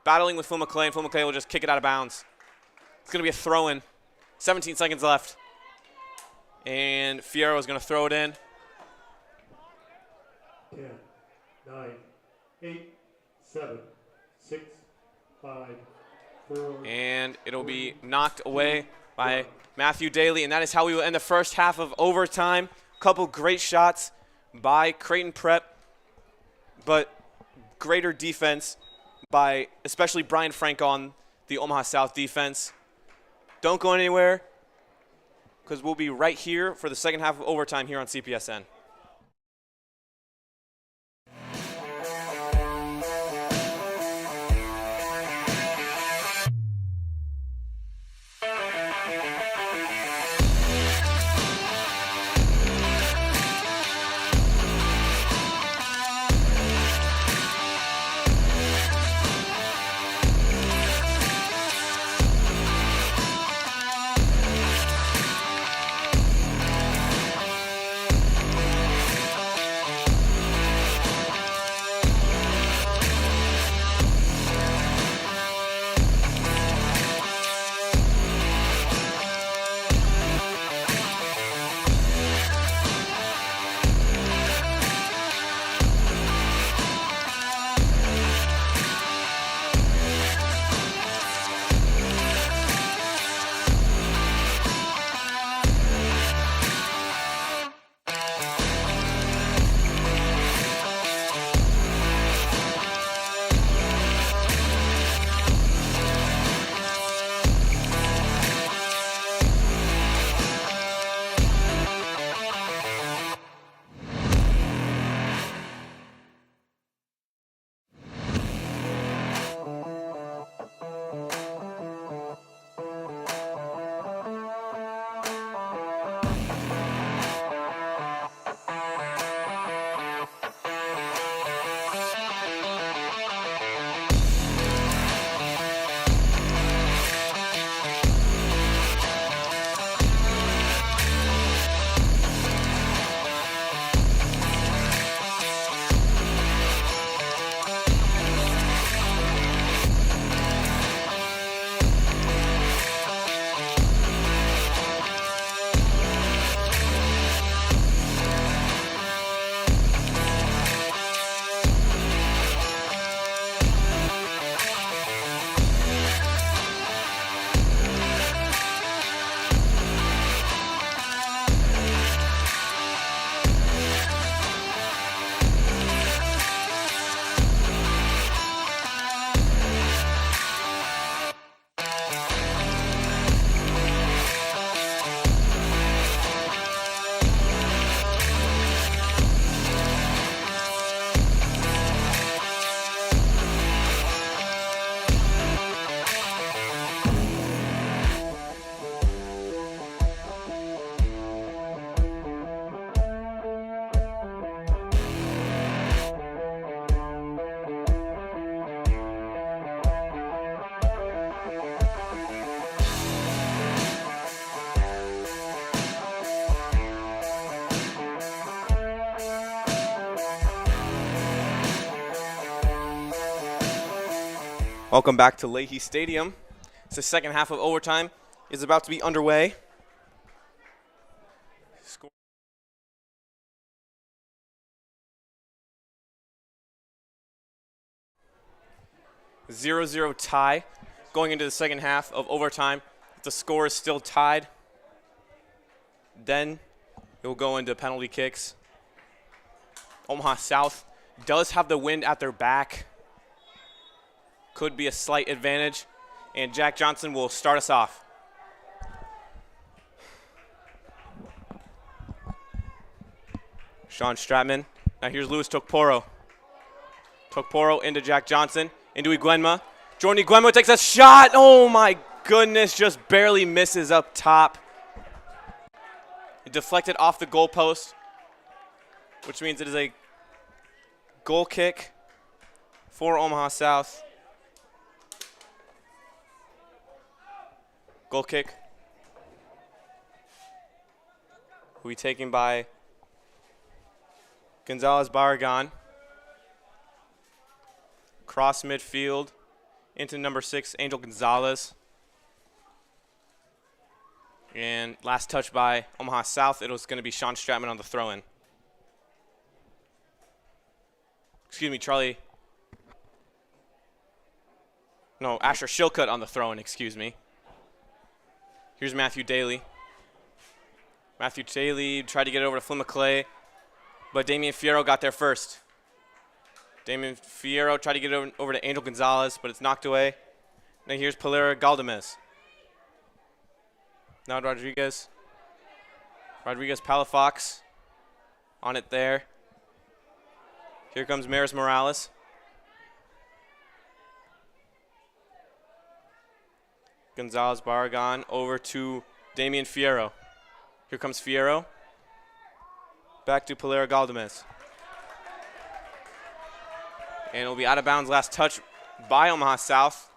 Battling with Phil McClay, and Phil McClay will just kick it out of bounds. It's going to be a throw-in. 17 seconds left. And Fierro is going to throw it in. 10, 9, 8, 7, 6, 5, 4. And it'll be knocked away by Matthew Daly. And that is how we will end the first half of overtime. Couple great shots by Creighton Prep, but greater defense by especially Brian Frank on the Omaha South defense. Don't go anywhere, because we'll be right here for the second half of overtime here on CPSN. Welcome back to Leahy Stadium. It's the second half of overtime is about to be underway. 0-0 tie going into the second half of overtime. If the score is still tied, then it will go into penalty kicks. Omaha South does have the wind at their back. Could be a slight advantage. And Jack Johnson will start us off. Sean Stratman. Now here's Louis Tokporo. Tokporo into Jack Johnson, into Iguenma. Jordan Iguenma takes a shot. Oh my goodness, just barely misses up top. It deflected off the goalpost, which means it is a goal kick for Omaha South. Goal kick will be taken by Gonzalez Barragan. Cross midfield into number 6, Angel Gonzalez. And last touch by Omaha South. It was going to be Sean Stratman on the throw-in. Excuse me, Charlie. No, Asher Shilcutt on the throw-in, excuse me. Here's Matthew Daly. Matthew Daly tried to get it over to Flynn McClay, but Damian Fierro got there first. Damian Fierro tried to get it over to Angel Gonzalez, but it's knocked away. Now here's Pelera Galdamez. Now Rodriguez. Rodriguez Palafox on it there. Here comes Maris Morales. Gonzalez Barragan over to Damian Fierro. Here comes Fierro. Back to Pelera Galdamez. And it'll be out of bounds. Last touch by Omaha South.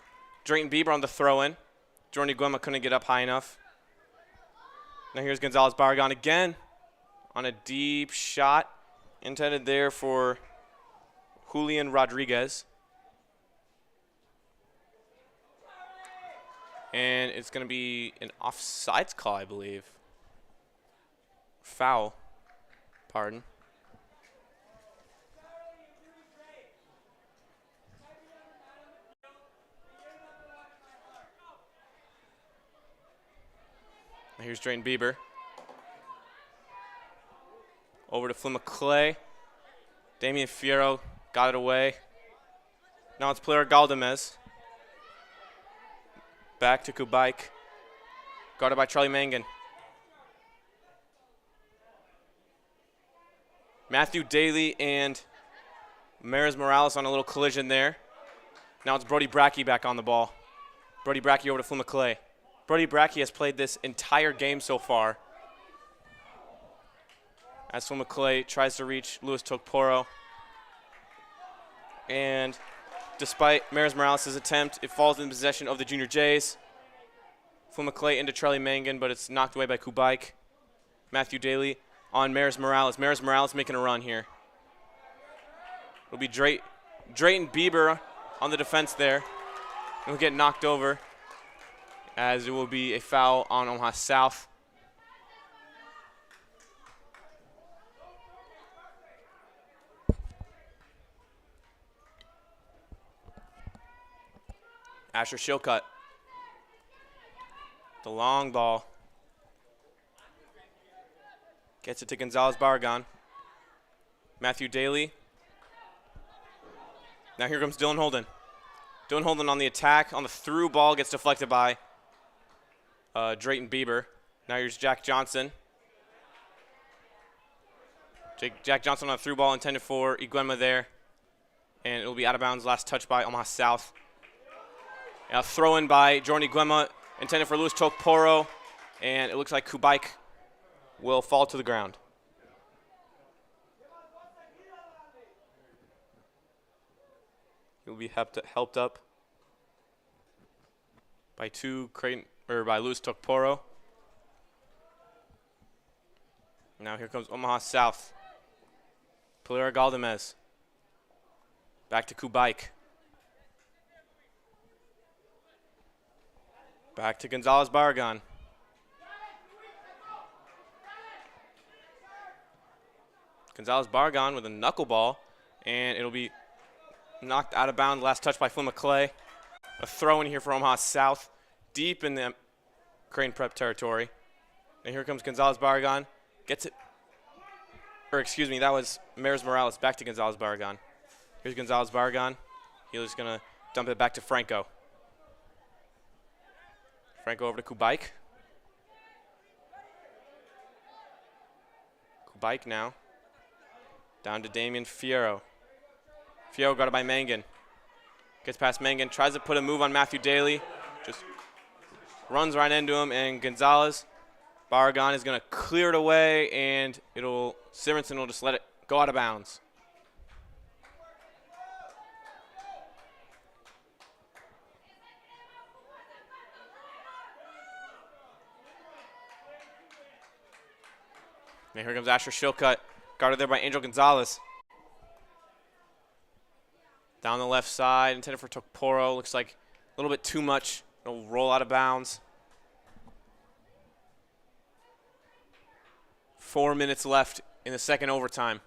Drayton Bieber on the throw-in. Jordan Iguema couldn't get up high enough. Now here's Gonzalez Barragan again on a deep shot intended there for Julian Rodriguez. And it's going to be an offsides call, I believe. Foul. Pardon. Now here's Drayton Bieber. Over to Flynn McClay. Damian Fierro got it away. Now it's Pelera Galdamez. Back to Kubaik. Guarded by Charlie Mangan. Matthew Daly and Maris Morales on a little collision there. Now it's Brody Brackey back on the ball. Brody Brackey over to Flynn McClay. Brody Brackey has played this entire game so far. As Flynn McClay tries to reach Louis Tokporo. And despite Maris Morales' attempt, it falls in possession of the Junior Jays. Flynn McClay into Charlie Mangan, but it's knocked away by Kubaik. Matthew Daly on Maris Morales. Maris Morales making a run here. It'll be Drayton Bieber on the defense there. He'll get knocked over, as it will be a foul on Omaha South. Asher Shilcutt. The long ball. Gets it to Gonzalez Barragan. Matthew Daly. Now here comes Dylan Holden. Dylan Holden on the attack. On the through ball. Gets deflected by Drayton Bieber. Now here's Jack Johnson. Jack Johnson on a through ball intended for Iguema there. And it will be out of bounds. Last touch by Omaha South. A throw in by Jordan Iguema intended for Louis Tokporo. And it looks like Kubaik will fall to the ground. He'll be helped up by Creighton, or by Louis Tokporo. Now here comes Omaha South. Pelera Galdamez. Back to Kubaik. Back to Gonzalez Barragan. Gonzalez Barragan with a knuckleball, and it'll be Knocked out of bounds. Last touch by Flynn McClay. A throw in here for Omaha South. Deep in the Creighton Prep territory. And here comes Gonzalez Barragan. Gets it. Or excuse me, that was Maris Morales. Back to Gonzalez Barragan. Here's Gonzalez Barragan. He's going to dump it back to Franco. Franco over to Kubaik. Kubaik now. Down to Damian Fierro. Fierro got it by Mangan. Gets past Mangan. Tries to put a move on Matthew Daly. Just runs right into him. And Gonzalez Barragan is going to clear it away. And Simonson will just let it go out of bounds. And here comes Asher Shilcutt, guarded there by Angel Gonzalez. Down the left side, intended for Tokporo. Looks like a little bit too much. It'll roll out of bounds. 4 minutes left in the second overtime.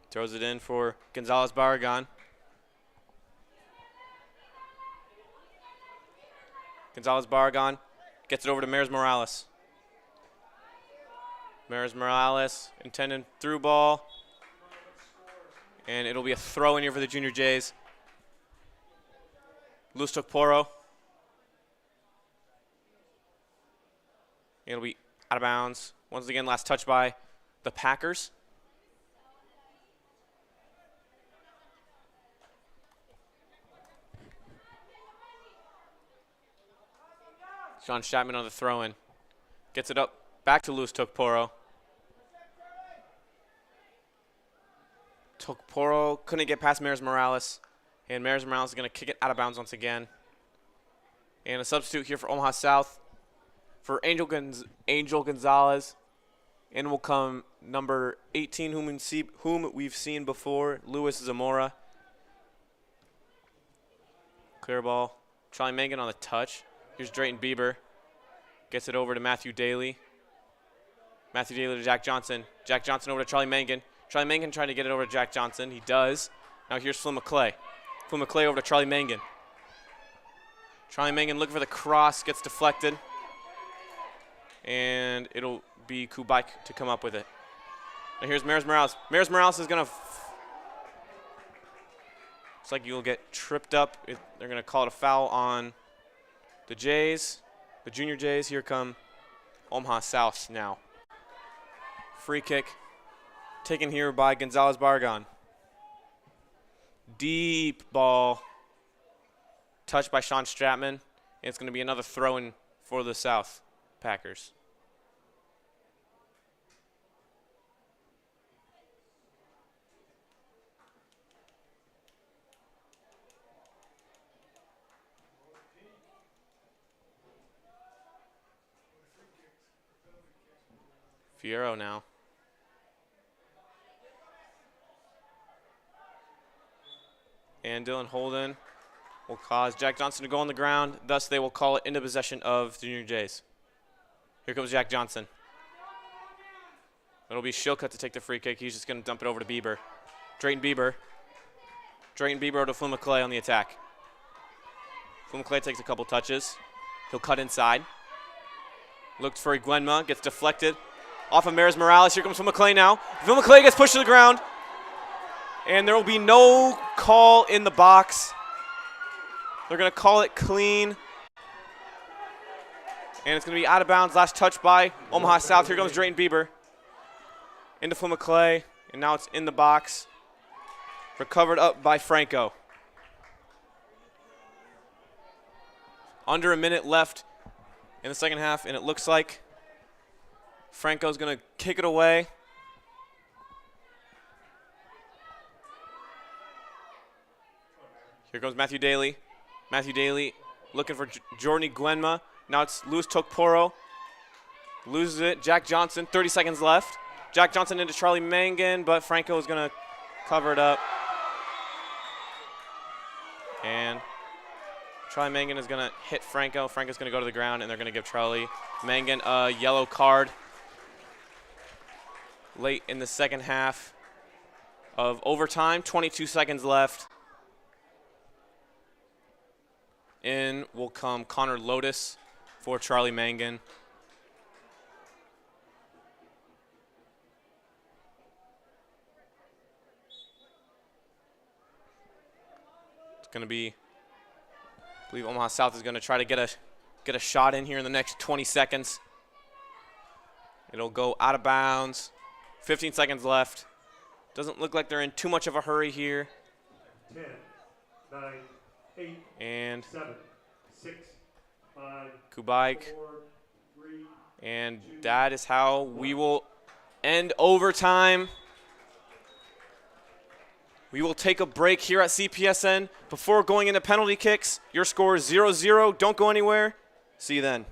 Throws it in for Gonzalez Barragan. Gonzalez Barragan gets it over to Maris Morales. Maris Morales intended through ball. And it'll be a throw in here for the Junior Jays. Luz Tokporo. It'll be out of bounds. Once again, last touch by the Packers. Sean Chapman on the throw-in. Gets it up back to Luz Tokporo. Tokporo couldn't get past Maris Morales. And Maris Morales is going to kick it out of bounds once again. And a substitute here for Omaha South for Angel Gonzalez. In will come number 18, whom we've seen before, Luis Zamora. Clear ball. Charlie Mangan on the touch. Here's Drayton Bieber. Gets it over to Matthew Daly. Matthew Daly to Jack Johnson. Jack Johnson over to Charlie Mangan. Charlie Mangan trying to get it over to Jack Johnson. He does. Now here's Flynn McClay. Flynn McClay over to Charlie Mangan. Charlie Mangan looking for the cross. Gets deflected. And it'll be Kubaik to come up with it. Now here's Maris Morales. Maris Morales is going to... Looks like you'll get tripped up. They're going to call it a foul on the Jays, the Junior Jays. Here come Omaha South now. Free kick taken here by Gonzalez Barragan. Deep ball touched by Sean Stratman. And it's going to be another throw-in for the South Packers. Fierro now. And Dylan Holden will cause Jack Johnson to go on the ground. Thus, they will call it into possession of the Junior Jays. Here comes Jack Johnson. It'll be Shilcutt to take the free kick. He's just going to dump it over to Bieber. Drayton Bieber. Drayton Bieber to Flynn McClay on the attack. Flynn McClay takes a couple touches. He'll cut inside. Looks for Iguenma. Gets deflected. Off of Maris Morales. Here comes Phil McClay now. Phil McClay gets pushed to the ground. And there will be no call in the box. They're going to call it clean. And it's going to be out of bounds. Last touch by Omaha South. Here comes Drayton Bieber. Into Phil McClay. And now it's in the box. Recovered up by Franco. Under a minute left in the second half. And it looks like Franco's going to kick it away. Here goes Matthew Daly. Matthew Daly looking for Jordan Iguenma. Now it's Luis Tokporo. Loses it. Jack Johnson, 30 seconds left. Jack Johnson into Charlie Mangan, but Franco is going to cover it up. And Charlie Mangan is going to hit Franco. Franco's going to go to the ground, and they're going to give Charlie Mangan a yellow card late in the second half of overtime. 22 seconds left. In will come Connor Lotus for Charlie Mangan. It's going to be, I believe Omaha South is going to try to get a shot in here in the next 20 seconds. It'll go out of bounds. 15 seconds left. Doesn't look like they're in too much of a hurry here. 10, 9, 8, and 7, 6, 5, Kubaik. 4, 3, and that is how we will end overtime. We will take a break here at CPSN before going into penalty kicks. Your score is 0-0. Don't go anywhere. See you then.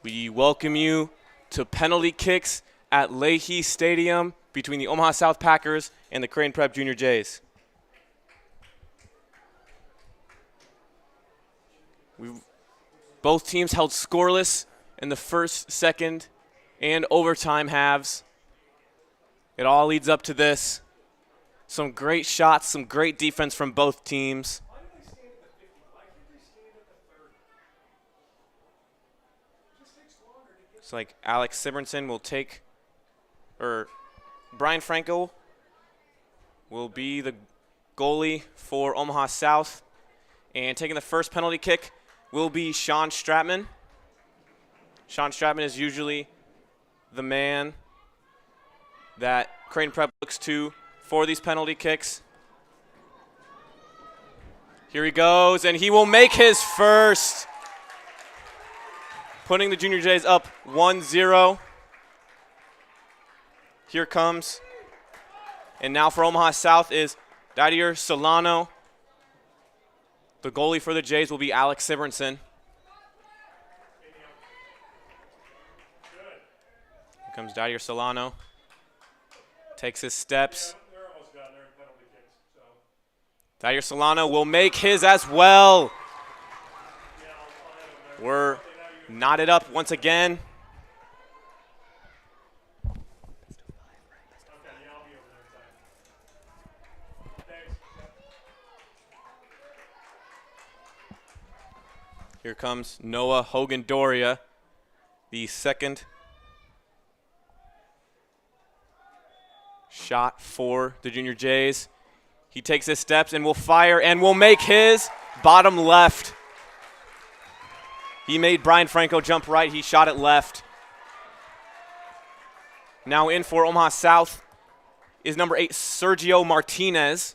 We welcome you to penalty kicks at Leahy Stadium between the Omaha South Packers and the Creighton Prep Junior Jays. Both teams held scoreless in the first, second, and overtime halves. It all leads up to this. Some great shots, some great defense from both teams. It's like Alex Sibernson will take, or Brian Franco will be the goalie for Omaha South. And taking the first penalty kick will be Sean Stratman. Sean Stratman is usually the man that Creighton Prep looks to for these penalty kicks. Here he goes, and he will make his first, putting the Junior Jays up 1-0. Here comes, and now for Omaha South is Didier Solano. The goalie for the Jays will be Alex Sibernson. Here comes Didier Solano. Takes his steps. Didier Solano will make his as well. We're knotted up once again. Here comes Noah Hogan-Doria, the second shot for the Junior Jays. He takes his steps and will fire and will make his bottom left. He made Brian Franco jump right. He shot it left. Now in for Omaha South is number 8, Sergio Martinez.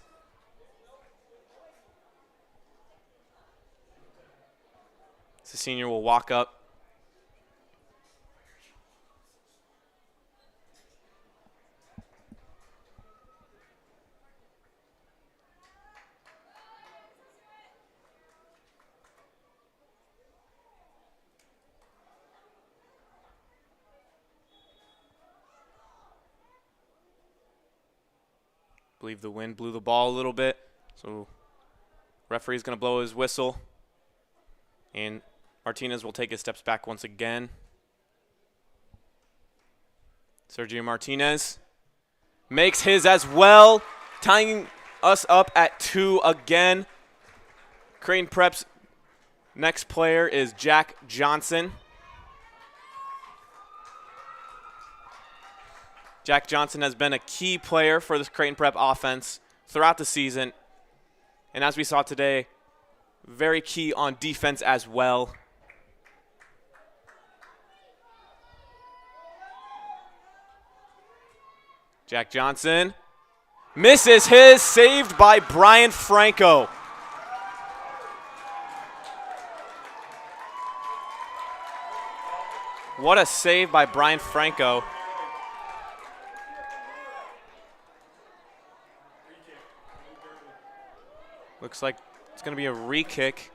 The senior will walk up. I believe the wind blew the ball a little bit, so referee's going to blow his whistle, and Martinez will take his steps back once again. Sergio Martinez makes his as well, tying us up at 2 again. Creighton Prep's next player is Jack Johnson. Jack Johnson has been a key player for this Creighton Prep offense throughout the season. And as we saw today, very key on defense as well. Jack Johnson misses his, saved by Brian Franco. What a save by Brian Franco. Looks like it's going to be a re-kick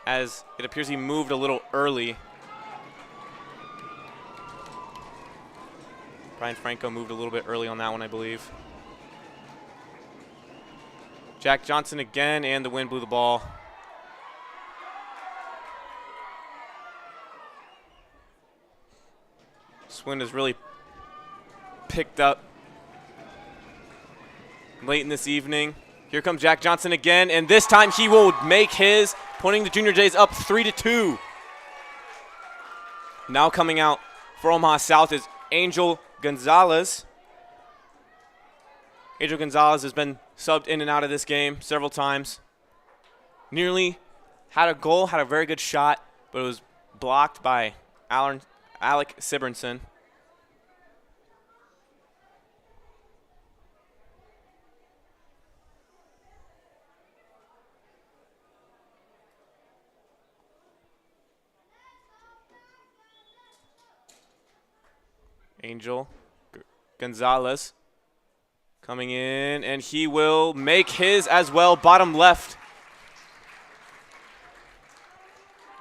as it appears he moved a little early. Brian Franco moved a little bit early on that one, I believe. Jack Johnson again, and the wind blew the ball. This wind has really picked up late in this evening. Here comes Jack Johnson again, and this time he will make his, putting the Junior Jays up 3-2. Now coming out for Omaha South is Angel Gonzalez. Angel Gonzalez has been subbed in and out of this game several times. Nearly had a goal, had a very good shot, but it was blocked by Alec Sibernson. Angel Gonzalez coming in, and he will make his as well, bottom left.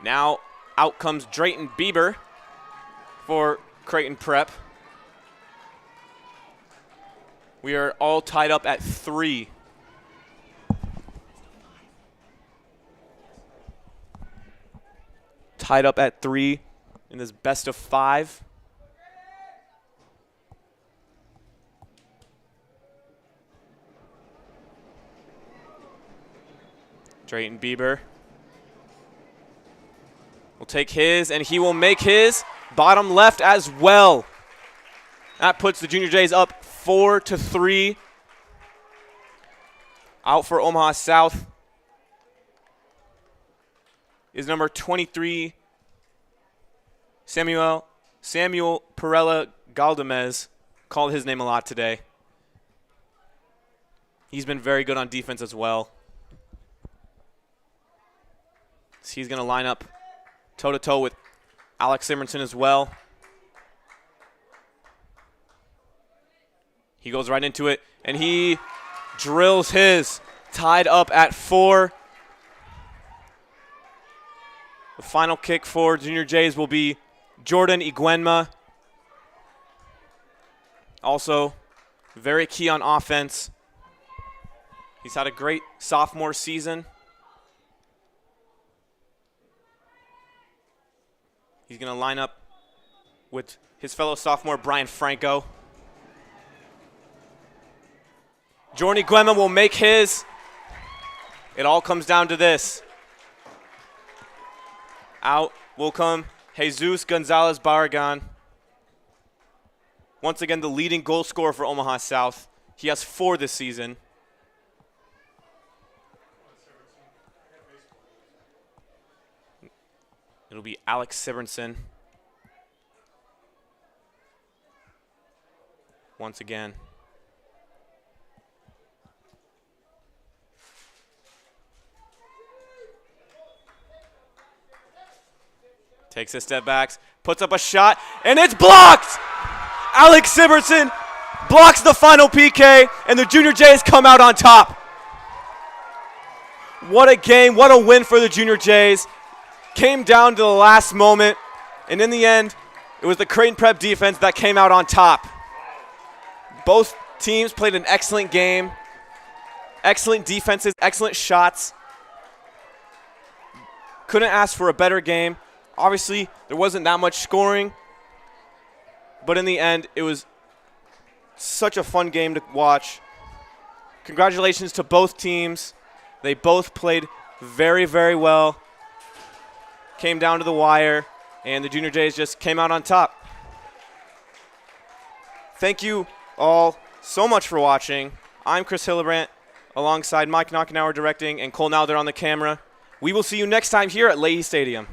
Now out comes Drayton Bieber for Creighton Prep. We are all tied up at 3. Tied up at 3 in this best of 5. Drayton Bieber will take his, and he will make his bottom left as well. That puts the Junior Jays up 4-3. Out for Omaha South is number 23, Samuel Perella Galdamez, called his name a lot today. He's been very good on defense as well. So he's going to line up toe-to-toe with Alex Simonson as well. He goes right into it, and he drills his, tied up at 4. The final kick for Junior Jays will be Jordan Iguenma. Also, very key on offense. He's had a great sophomore season. He's going to line up with his fellow sophomore, Brian Franco. Jordan Iguenma will make his. It all comes down to this. Out will come Jesus Gonzalez Barragan. Once again, the leading goal scorer for Omaha South. He has 4 this season. It'll be Alex Simonson. Once again. Takes a step back, puts up a shot, and it's blocked! Alex Simonson blocks the final PK, and the Junior Jays come out on top. What a game, what a win for the Junior Jays. Came down to the last moment, and in the end, it was the Creighton Prep defense that came out on top. Both teams played an excellent game, excellent defenses, excellent shots. Couldn't ask for a better game. Obviously, there wasn't that much scoring, but in the end, it was such a fun game to watch. Congratulations to both teams. They both played very, very well. Came down to the wire, and the Junior Jays just came out on top. Thank you all so much for watching. I'm Chris Hillebrandt, alongside Mike Knockenauer directing and Cole Nowther on the camera. We will see you next time here at Leahy Stadium.